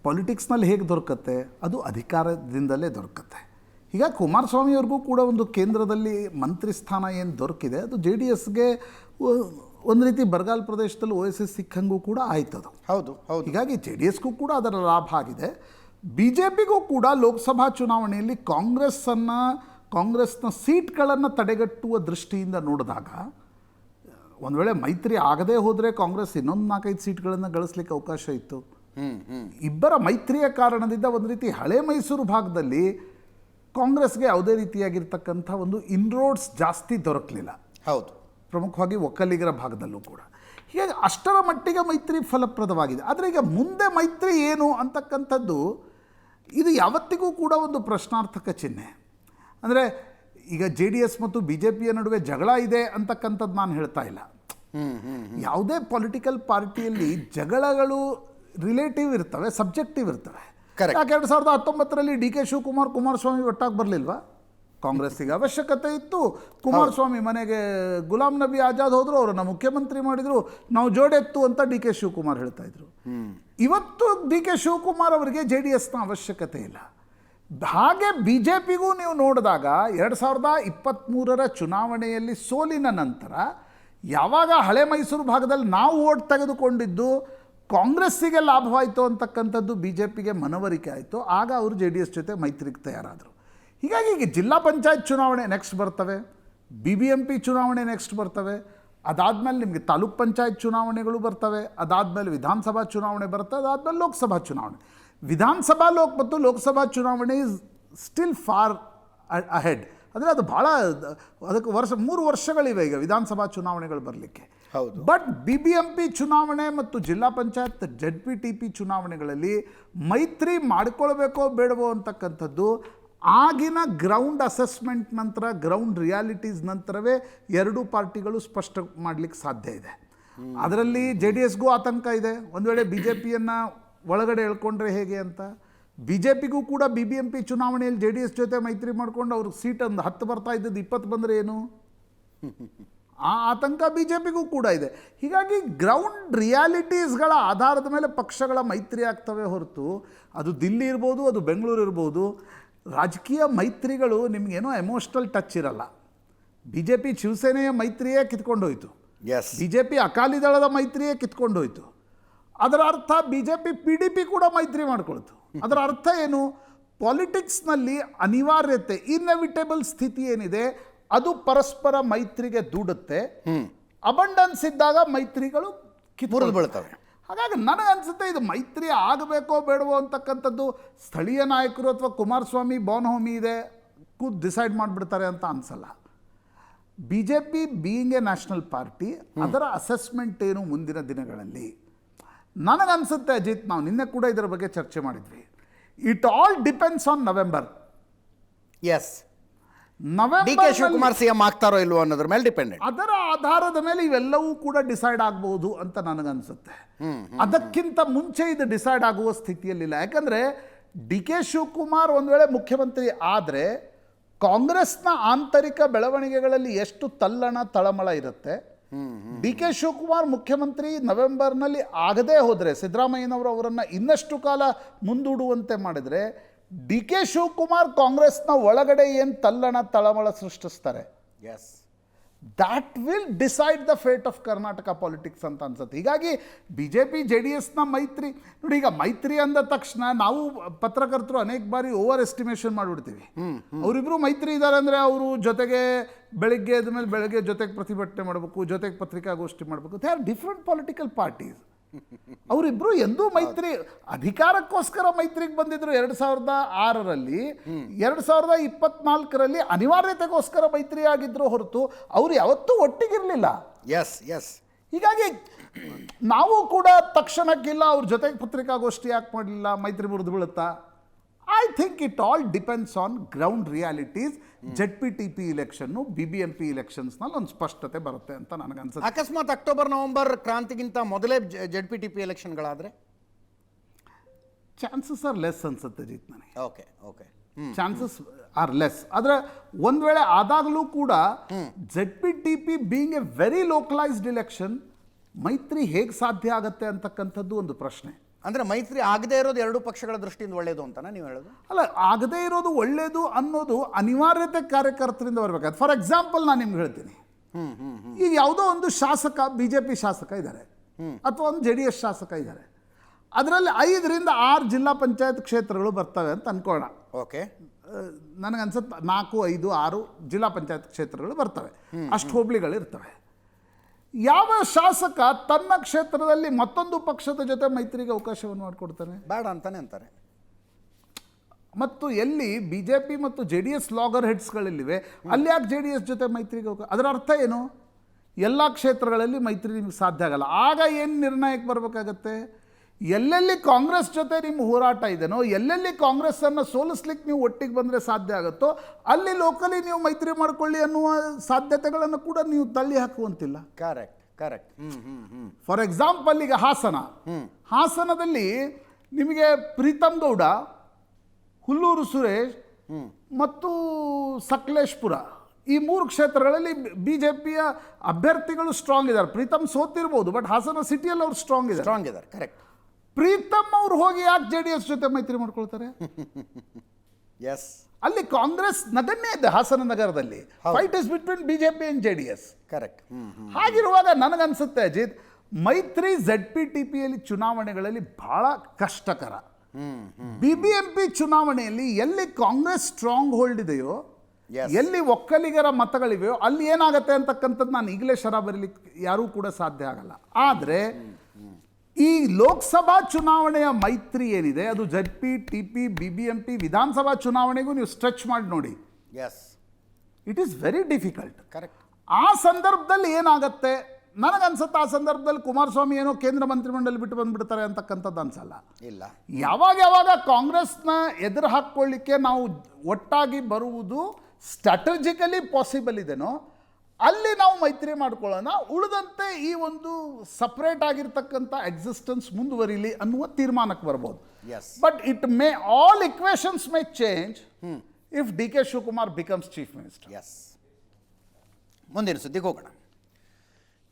ಪಾಲಿಟಿಕ್ಸ್ನಲ್ಲಿ ಹೇಗೆ ದೊರಕತ್ತೆ, ಅದು ಅಧಿಕಾರದಿಂದಲೇ ದೊರಕತ್ತೆ. ಹೀಗಾಗಿ ಕುಮಾರಸ್ವಾಮಿಯವ್ರಿಗೂ ಕೂಡ ಒಂದು ಕೇಂದ್ರದಲ್ಲಿ ಮಂತ್ರಿ ಸ್ಥಾನ ಏನು ದೊರಕಿದೆ, ಅದು JDSಗೆ ಒಂದು ರೀತಿ ಬರಗಾಲ ಪ್ರದೇಶದಲ್ಲಿ OSS ಸಿಕ್ಕಂಗೂ ಕೂಡ ಆಯ್ತದು. ಹೌದು ಹೌದು. ಹೀಗಾಗಿ JDSಗೂ ಕೂಡ ಅದರ ಲಾಭ ಆಗಿದೆ. BJPಗೂ ಕೂಡ ಲೋಕಸಭಾ ಚುನಾವಣೆಯಲ್ಲಿ ಕಾಂಗ್ರೆಸ್ನ ಸೀಟ್ಗಳನ್ನು ತಡೆಗಟ್ಟುವ ದೃಷ್ಟಿಯಿಂದ ನೋಡಿದಾಗ, ಒಂದು ವೇಳೆ ಮೈತ್ರಿ ಆಗದೇ ಹೋದರೆ ಕಾಂಗ್ರೆಸ್ ಇನ್ನೊಂದು 4-5 ಸೀಟ್ಗಳನ್ನು ಗಳಿಸ್ಲಿಕ್ಕೆ ಅವಕಾಶ ಇತ್ತು. ಇಬ್ಬರ ಮೈತ್ರಿಯ ಕಾರಣದಿಂದ ಒಂದು ರೀತಿ ಹಳೆ ಮೈಸೂರು ಭಾಗದಲ್ಲಿ ಕಾಂಗ್ರೆಸ್ಗೆ ಯಾವುದೇ ರೀತಿಯಾಗಿರ್ತಕ್ಕಂಥ ಒಂದು ಇನ್ರೋಡ್ಸ್ ಜಾಸ್ತಿ ದೊರಕಲಿಲ್ಲ. ಹೌದು. ಪ್ರಮುಖವಾಗಿ ಒಕ್ಕಲಿಗರ ಭಾಗದಲ್ಲೂ ಕೂಡ. ಹೀಗಾಗಿ ಅಷ್ಟರ ಮಟ್ಟಿಗೆ ಮೈತ್ರಿ ಫಲಪ್ರದವಾಗಿದೆ. ಆದರೆ ಈಗ ಮುಂದೆ ಮೈತ್ರಿ ಏನು ಅಂತಕ್ಕಂಥದ್ದು ಇದು ಯಾವತ್ತಿಗೂ ಕೂಡ ಒಂದು ಪ್ರಶ್ನಾರ್ಥಕ ಚಿಹ್ನೆ. ಅಂದರೆ ಈಗ JDS ಮತ್ತು BJPಯ ನಡುವೆ ಜಗಳ ಇದೆ ಅಂತಕ್ಕಂಥದ್ದು ನಾನು ಹೇಳ್ತಾ ಇಲ್ಲ. ಯಾವುದೇ ಪೊಲಿಟಿಕಲ್ ಪಾರ್ಟಿಯಲ್ಲಿ ಜಗಳಗಳು ರಿಲೇಟಿವ್ ಇರ್ತವೆ, ಸಬ್ಜೆಕ್ಟಿವ್ ಇರ್ತವೆ. ಯಾಕೆ 2019ರಲ್ಲಿ DK ಶಿವಕುಮಾರ್ ಕುಮಾರಸ್ವಾಮಿ ಒಟ್ಟಾಗಿ ಬರಲಿಲ್ವಾ? ಕಾಂಗ್ರೆಸ್ಸಿಗೆ ಅವಶ್ಯಕತೆ ಇತ್ತು. ಕುಮಾರಸ್ವಾಮಿ ಮನೆಗೆ ಗುಲಾಂ ನಬಿ ಆಜಾದ್ ಹೋದರು, ಅವರನ್ನು ಮುಖ್ಯಮಂತ್ರಿ ಮಾಡಿದರು, ನಾವು ಜೋಡೆತ್ತು ಅಂತ DK ಶಿವಕುಮಾರ್ ಹೇಳ್ತಾ ಇದ್ರು. ಇವತ್ತು DK ಶಿವಕುಮಾರ್ ಅವರಿಗೆ JDSನ ಅವಶ್ಯಕತೆ ಇಲ್ಲ. ಹಾಗೆ BJPಗೂ ನೀವು ನೋಡಿದಾಗ 2023ರ ಚುನಾವಣೆಯಲ್ಲಿ ಸೋಲಿನ ನಂತರ ಯಾವಾಗ ಹಳೆ ಮೈಸೂರು ಭಾಗದಲ್ಲಿ ನಾವು ಓಟ್ ತೆಗೆದುಕೊಂಡಿದ್ದು ಕಾಂಗ್ರೆಸ್ಸಿಗೆ ಲಾಭವಾಯಿತು ಅಂತಕ್ಕಂಥದ್ದು BJPಗೆ ಮನವರಿಕೆ ಆಯಿತು. ಆಗ ಅವರು JDS ಜೊತೆ ಮೈತ್ರಿಗೆ ತಯಾರಾದರು. ಹೀಗಾಗಿ ಈಗ ಜಿಲ್ಲಾ ಪಂಚಾಯತ್ ಚುನಾವಣೆ ನೆಕ್ಸ್ಟ್ ಬರ್ತವೆ, BBMP ಚುನಾವಣೆ ನೆಕ್ಸ್ಟ್ ಬರ್ತವೆ, ಅದಾದಮೇಲೆ ನಿಮಗೆ ತಾಲೂಕ್ ಪಂಚಾಯತ್ ಚುನಾವಣೆಗಳು ಬರ್ತವೆ, ಅದಾದಮೇಲೆ ವಿಧಾನಸಭಾ ಚುನಾವಣೆ ಬರ್ತವೆ, ಅದಾದಮೇಲೆ ಲೋಕಸಭಾ ಚುನಾವಣೆ. ವಿಧಾನಸಭಾ ಮತ್ತು ಲೋಕಸಭಾ ಚುನಾವಣೆ ಈಸ್ ಸ್ಟಿಲ್ ಫಾರ್ ಅಹೆಡ್. ಅಂದರೆ ಅದು ಭಾಳ, ಅದಕ್ಕೆ 3 ವರ್ಷಗಳಿವೆ ಈಗ ವಿಧಾನಸಭಾ ಚುನಾವಣೆಗಳು ಬರಲಿಕ್ಕೆ. ಹೌದು. ಬಟ್ BBMP ಚುನಾವಣೆ ಮತ್ತು ಜಿಲ್ಲಾ ಪಂಚಾಯತ್ ZPTP ಚುನಾವಣೆಗಳಲ್ಲಿ ಮೈತ್ರಿ ಮಾಡಿಕೊಳ್ಬೇಕೋ ಬೇಡವೋ ಅಂತಕ್ಕಂಥದ್ದು ಆಗಿನ ಗ್ರೌಂಡ್ ಅಸೆಸ್ಮೆಂಟ್ ನಂತರ, ಗ್ರೌಂಡ್ ರಿಯಾಲಿಟೀಸ್ ನಂತರವೇ ಎರಡೂ ಪಾರ್ಟಿಗಳು ಸ್ಪಷ್ಟ ಮಾಡಲಿಕ್ಕೆ ಸಾಧ್ಯ ಇದೆ. ಅದರಲ್ಲಿ JDSಗೂ ಆತಂಕ ಇದೆ, ಒಂದು ವೇಳೆ BJPಯನ್ನು ಒಳಗಡೆ ಎಳ್ಕೊಂಡ್ರೆ ಹೇಗೆ ಅಂತ. BJPಗೂ ಕೂಡ BBMP ಚುನಾವಣೆಯಲ್ಲಿ JDS ಜೊತೆ ಮೈತ್ರಿ ಮಾಡ್ಕೊಂಡು ಅವ್ರಿಗೆ ಸೀಟ್ ಒಂದು 10 ಬರ್ತಾ ಇದ್ದದ್ದು 20 ಬಂದರೆ ಏನು, ಆ ಆತಂಕ BJPಗೂ ಕೂಡ ಇದೆ. ಹೀಗಾಗಿ ಗ್ರೌಂಡ್ ರಿಯಾಲಿಟೀಸ್ಗಳ ಆಧಾರದ ಮೇಲೆ ಪಕ್ಷಗಳ ಮೈತ್ರಿ ಆಗ್ತವೆ ಹೊರತು, ಅದು ದಿಲ್ಲಿ ಇರ್ಬೋದು, ಅದು ಬೆಂಗಳೂರು ಇರ್ಬೋದು, ರಾಜಕೀಯ ಮೈತ್ರಿಗಳು ನಿಮಗೇನೋ ಎಮೋಷ್ನಲ್ ಟಚ್ ಇರಲ್ಲ. BJP ಶಿವಸೇನೆಯ ಮೈತ್ರಿಯೇ ಕಿತ್ಕೊಂಡೋಯ್ತು, BJP ಅಕಾಲಿ ದಳದ ಮೈತ್ರಿಯೇ ಕಿತ್ಕೊಂಡೋಯ್ತು. ಅದರ ಅರ್ಥ BJP PDP ಕೂಡ ಮೈತ್ರಿ ಮಾಡ್ಕೊಳ್ತು. ಅದರ ಅರ್ಥ ಏನು, ಪಾಲಿಟಿಕ್ಸ್ನಲ್ಲಿ ಅನಿವಾರ್ಯತೆ, ಇನ್ಎವಿಟೇಬಲ್ ಸ್ಥಿತಿ ಏನಿದೆ ಅದು ಪರಸ್ಪರ ಮೈತ್ರಿಗೆ ದೂಡುತ್ತೆ. ಅಬಂಡನ್ಸ್ ಇದ್ದಾಗ ಮೈತ್ರಿಗಳು ಮುರಿದು ಬೀಳ್ತವೆ. ಹಾಗಾಗಿ ನನಗನ್ಸುತ್ತೆ ಇದು ಮೈತ್ರಿ ಆಗಬೇಕೋ ಬೇಡವೋ ಅಂತಕ್ಕಂಥದ್ದು ಸ್ಥಳೀಯ ನಾಯಕರು ಅಥವಾ ಕುಮಾರಸ್ವಾಮಿ ಬಾನ್ಹೋಮಿ ಇದೆ ಕೂತ್ ಡಿಸೈಡ್ ಮಾಡಿಬಿಡ್ತಾರೆ ಅಂತ ಅನಿಸಲ್ಲ. BJP being A national party, ಅದರ ಅಸೆಸ್ಮೆಂಟ್ ಏನು ಮುಂದಿನ ದಿನಗಳಲ್ಲಿ ನನಗನ್ಸುತ್ತೆ ಅಜಿತ್, ನಾವು ನಿನ್ನೆ ಕೂಡ ಇದರ ಬಗ್ಗೆ ಚರ್ಚೆ ಮಾಡಿದ್ವಿ, it all depends on November. Yes, D K Shivakumar CM ಆಗ್ತಾರೋ ಇಲ್ವೋ ಅನ್ನೋದ್ರ ಮೇಲೆ ಡಿಪೆಂಡೆಂಟ್. ಅದರ ಆಧಾರದ ಮೇಲೆ ಇವೆಲ್ಲವೂ ಕೂಡ ಡಿಸೈಡ್ ಆಗಬಹುದು ಅಂತ ನನಗನ್ಸುತ್ತೆ. ಅದಕ್ಕಿಂತ ಮುಂಚೆ ಇದು ಡಿಸೈಡ್ ಆಗುವ ಸ್ಥಿತಿಯಲ್ಲಿಲ್ಲ. ಯಾಕಂದ್ರೆ ಡಿ ಕೆ ಶಿವಕುಮಾರ್ ಒಂದು ವೇಳೆ ಮುಖ್ಯಮಂತ್ರಿ ಆದರೆ ಕಾಂಗ್ರೆಸ್ನ ಆಂತರಿಕ ಬೆಳವಣಿಗೆಗಳಲ್ಲಿ ಎಷ್ಟು ತಳಮಳ ಇರುತ್ತೆ. ಡಿ ಕೆ ಶಿವಕುಮಾರ್ ಮುಖ್ಯಮಂತ್ರಿ ನವೆಂಬರ್ನಲ್ಲಿ ಆಗದೇ ಹೋದರೆ, ಸಿದ್ದರಾಮಯ್ಯನವರು ಅವರನ್ನು ಇನ್ನಷ್ಟು ಕಾಲ ಮುಂದೂಡುವಂತೆ ಮಾಡಿದರೆ, ಡಿ ಕೆ ಶಿವಕುಮಾರ್ ಕಾಂಗ್ರೆಸ್ನ ಒಳಗಡೆ ಏನು ತಳಮಳ ಸೃಷ್ಟಿಸ್ತಾರೆ, yes, that will decide the fate of Karnataka politics ಅಂತ ಅನ್ಸುತ್ತೆ. ಹೀಗಾಗಿ BJP JDSನ ಮೈತ್ರಿ ನೋಡಿ, ಈಗ ಮೈತ್ರಿ ಅಂದ ತಕ್ಷಣ ನಾವು ಪತ್ರಕರ್ತರು ಅನೇಕ ಬಾರಿ ಓವರ್ ಎಸ್ಟಿಮೇಷನ್ ಮಾಡಿಬಿಡ್ತೀವಿ. ಅವರಿಬ್ಬರು ಮೈತ್ರಿ ಇದ್ದಾರೆ ಅಂದರೆ ಅವರು ಜೊತೆಗೆ ಬೆಳಗ್ಗೆ ಎದ್ದ ಮೇಲೆ ಬೆಳಗ್ಗೆ ಜೊತೆಗೆ ಪ್ರತಿಭಟನೆ ಮಾಡಬೇಕು, ಜೊತೆಗೆ ಪತ್ರಿಕಾಗೋಷ್ಠಿ ಮಾಡಬೇಕು. They are different political parties. ಅವರಿಬ್ಬರು ಎಂದೂ ಮೈತ್ರಿ ಅಧಿಕಾರಕ್ಕೋಸ್ಕರ ಮೈತ್ರಿಗೆ ಬಂದಿದ್ರು 2006ರಲ್ಲಿ, 2024ರಲ್ಲಿ ಅನಿವಾರ್ಯತೆಗೋಸ್ಕರ ಮೈತ್ರಿ ಆಗಿದ್ರು ಹೊರತು ಅವರು ಯಾವತ್ತೂ ಒಟ್ಟಿಗಿರಲಿಲ್ಲ. S S. ಹೀಗಾಗಿ ನಾವು ಕೂಡ ತಕ್ಷಣಕ್ಕಿಲ್ಲ ಅವ್ರ ಜೊತೆಗೆ ಪತ್ರಿಕಾಗೋಷ್ಠಿ ಯಾಕೆ ಮಾಡಲಿಲ್ಲ, ಮೈತ್ರಿ ಮುರಿದು ಬೀಳುತ್ತಾ? I think it all depends on ground realities. ZPTP ಇಲೆಕ್ಷನ್ನು, BBMP ಇಲೆಕ್ಷನ್ಸ್ನಲ್ಲಿ ಒಂದು ಸ್ಪಷ್ಟತೆ ಬರುತ್ತೆ ಅಂತ ನನಗನ್ಸುತ್ತೆ. ಅಕಸ್ಮಾತ್ ಅಕ್ಟೋಬರ್ ನವೆಂಬರ್ ಕ್ರಾಂತಿಗಿಂತ ಮೊದಲೇ ZPTP ಎಲೆಕ್ಷನ್ಗಳಾದರೆ ಚಾನ್ಸಸ್ ಆರ್ ಲೆಸ್ ಅನ್ಸುತ್ತೆ ಜೀತ್ ನನಗೆ. Okay okay, chances are less. ಆದರೆ ಒಂದು ವೇಳೆ ಆದಾಗಲೂ ಕೂಡ ZPTP being A very localised election, ಮೈತ್ರಿ ಹೇಗೆ ಸಾಧ್ಯ ಆಗುತ್ತೆ ಅಂತಕ್ಕಂಥದ್ದು ಒಂದು ಪ್ರಶ್ನೆ. ಅಂದರೆ ಮೈತ್ರಿ ಆಗದೇ ಇರೋದು ಎರಡೂ ಪಕ್ಷಗಳ ದೃಷ್ಟಿಯಿಂದ ಒಳ್ಳೆಯದು ಅಂತನಾ ನೀವು ಹೇಳೋದು? ಅಲ್ಲ, ಆಗದೇ ಇರೋದು ಒಳ್ಳೆಯದು ಅನ್ನೋದು ಅನಿವಾರ್ಯತೆ ಕಾರ್ಯಕರ್ತರಿಂದ ಬರಬೇಕಾದ್ರೆ. ಫಾರ್ ಎಕ್ಸಾಂಪಲ್ ನಾನು ನಿಮ್ಗೆ ಹೇಳ್ತೀನಿ, ಈಗ ಯಾವುದೋ ಒಂದು ಶಾಸಕ BJP ಶಾಸಕ ಇದ್ದಾರೆ ಅಥವಾ ಒಂದು JDS ಶಾಸಕ ಇದ್ದಾರೆ, ಅದರಲ್ಲಿ 5ರಿಂದ 6 ಜಿಲ್ಲಾ ಪಂಚಾಯತ್ ಕ್ಷೇತ್ರಗಳು ಬರ್ತವೆ ಅಂತ ಅನ್ಕೊಳ್ಳೋಣ. ಓಕೆ, ನನಗನ್ಸುತ್ತೆ 4, 5, 6 ಜಿಲ್ಲಾ ಪಂಚಾಯತ್ ಕ್ಷೇತ್ರಗಳು ಬರ್ತವೆ, ಅಷ್ಟು ಹೋಬಳಿಗಳು ಇರ್ತವೆ. ಯಾವ ಶಾಸಕ ತನ್ನ ಕ್ಷೇತ್ರದಲ್ಲಿ ಮತ್ತೊಂದು ಪಕ್ಷದ ಜೊತೆ ಮೈತ್ರಿಗೆ ಅವಕಾಶವನ್ನು ಮಾಡಿಕೊಡ್ತಾನೆ? ಬೇಡ ಅಂತಾನೆ ಅಂತಾರೆ. ಮತ್ತು ಎಲ್ಲಿ BJP ಮತ್ತು JDS ಲಾಗರ್ ಹೆಡ್ಸ್ಗಳಲ್ಲಿವೆ, ಅಲ್ಲಿ ಯಾಕೆ JDS ಜೊತೆ ಮೈತ್ರಿಗೆ ಅವಕಾಶ? ಅದರ ಅರ್ಥ ಏನು? ಎಲ್ಲ ಕ್ಷೇತ್ರಗಳಲ್ಲಿ ಮೈತ್ರಿ ನಿಮಗೆ ಸಾಧ್ಯ ಆಗಲ್ಲ. ಆಗ ಏನು ನಿರ್ಣಯಕ್ಕೆ ಬರಬೇಕಾಗತ್ತೆ? ಎಲ್ಲೆಲ್ಲಿ ಕಾಂಗ್ರೆಸ್ ಜೊತೆ ನಿಮ್ಮ ಹೋರಾಟ ಇದೆನೋ, ಎಲ್ಲೆಲ್ಲಿ ಕಾಂಗ್ರೆಸ್ಸನ್ನು ಸೋಲಿಸ್ಲಿಕ್ಕೆ ನೀವು ಒಟ್ಟಿಗೆ ಬಂದರೆ ಸಾಧ್ಯ ಆಗುತ್ತೋ, ಅಲ್ಲಿ ಲೋಕಲಿ ನೀವು ಮೈತ್ರಿ ಮಾಡ್ಕೊಳ್ಳಿ ಅನ್ನುವ ಸಾಧ್ಯತೆಗಳನ್ನು ಕೂಡ ನೀವು ತಳ್ಳಿ ಹಾಕುವಂತಿಲ್ಲ. Correct correct. ಫಾರ್ ಎಕ್ಸಾಂಪಲ್, ಈಗ ಹಾಸನದಲ್ಲಿ ನಿಮಗೆ ಪ್ರೀತಮ್ ಗೌಡ, ಹುಲ್ಲೂರು ಸುರೇಶ್ ಮತ್ತು ಸಕಲೇಶ್ಪುರ, ಈ 3 ಕ್ಷೇತ್ರಗಳಲ್ಲಿ BJPಯ ಅಭ್ಯರ್ಥಿಗಳು ಸ್ಟ್ರಾಂಗ್ ಇದ್ದಾರೆ. ಪ್ರೀತಮ್ ಸೋತಿರ್ಬೋದು, ಬಟ್ ಹಾಸನ ಸಿಟಿಯಲ್ಲಿ ಅವರು ಸ್ಟ್ರಾಂಗ್ ಇದ್ದಾರೆ. ಕರೆಕ್ಟ್. ಪ್ರೀತಮ್ ಅವ್ರು ಹೋಗಿ ಯಾಕೆ JDS ಜೊತೆ ಮೈತ್ರಿ ಮಾಡ್ಕೊಳ್ತಾರೆ? ಎಸ್, ಅಲ್ಲಿ ಕಾಂಗ್ರೆಸ್ ನಗಣ್ಯ ಇದೆ. ಹಾಸನ ನಗರದಲ್ಲಿ fight is between BJP and JDS. Correct. ಹಾಗಿರುವಾಗ ನನಗನ್ಸುತ್ತೆ ಅಜಿತ್, ಮೈತ್ರಿ ZPTPಯಲ್ಲಿ ಚುನಾವಣೆಗಳಲ್ಲಿ ಬಹಳ ಕಷ್ಟಕರ. BBMP ಚುನಾವಣೆಯಲ್ಲಿ ಎಲ್ಲಿ ಕಾಂಗ್ರೆಸ್ ಸ್ಟ್ರಾಂಗ್ ಹೋಲ್ಡ್ ಇದೆಯೋ, ಎಲ್ಲಿ ಒಕ್ಕಲಿಗರ ಮತಗಳಿವೆಯೋ, ಅಲ್ಲಿ ಏನಾಗುತ್ತೆ ಅಂತಕ್ಕಂಥದ್ದು ನಾನು ಈಗಲೇ ಶರ ಬರಲಿಕ್ಕೆ ಯಾರೂ ಕೂಡ ಸಾಧ್ಯ ಆಗಲ್ಲ. ಆದರೆ ಈ ಲೋಕಸಭಾ ಚುನಾವಣೆಯ ಮೈತ್ರಿ ಏನಿದೆ, ಅದು ZPTP BBMP ವಿಧಾನಸಭಾ ಚುನಾವಣೆಗೂ ನೀವು ಸ್ಟ್ರೆಚ್ ಮಾಡಿ ನೋಡಿ, yes, it is very difficult. Correct. ಆ ಸಂದರ್ಭದಲ್ಲಿ ಏನಾಗುತ್ತೆ ನನಗನ್ಸುತ್ತೆ, ಆ ಸಂದರ್ಭದಲ್ಲಿ ಕುಮಾರಸ್ವಾಮಿ ಏನೋ ಕೇಂದ್ರ ಮಂತ್ರಿಮಂಡಲ ಬಿಟ್ಟು ಬಂದ್ಬಿಡ್ತಾರೆ ಅಂತಕ್ಕಂಥದ್ದು ಅನ್ಸಲ್ಲ. ಇಲ್ಲ, ಯಾವಾಗ ಕಾಂಗ್ರೆಸ್ನ ಎದುರು ಹಾಕ್ಕೊಳ್ಳಿಕ್ಕೆ ನಾವು ಒಟ್ಟಾಗಿ ಬರುವುದು ಸ್ಟ್ರಾಟಜಿಕಲಿ ಪಾಸಿಬಲ್ ಇದೆನೋ, ಅಲ್ಲಿ ನಾವು ಮೈತ್ರಿ ಮಾಡ್ಕೊಳ್ಳೋಣ. ಉಳಿದಂತೆ ಈ ಒಂದು ಸಪ್ರೇಟ್ ಆಗಿರ್ತಕ್ಕಂಥ ಎಕ್ಸಿಸ್ಟೆನ್ಸ್ ಮುಂದುವರಿಲಿ ಅನ್ನುವ ತೀರ್ಮಾನಕ್ಕೆ ಬರ್ಬೋದು. But it may all equations may change if DK Shivakumar becomes chief minister. Yes. ಮುಂದಿನ ಸುದ್ದಿಗೆ ಹೋಗೋಣ.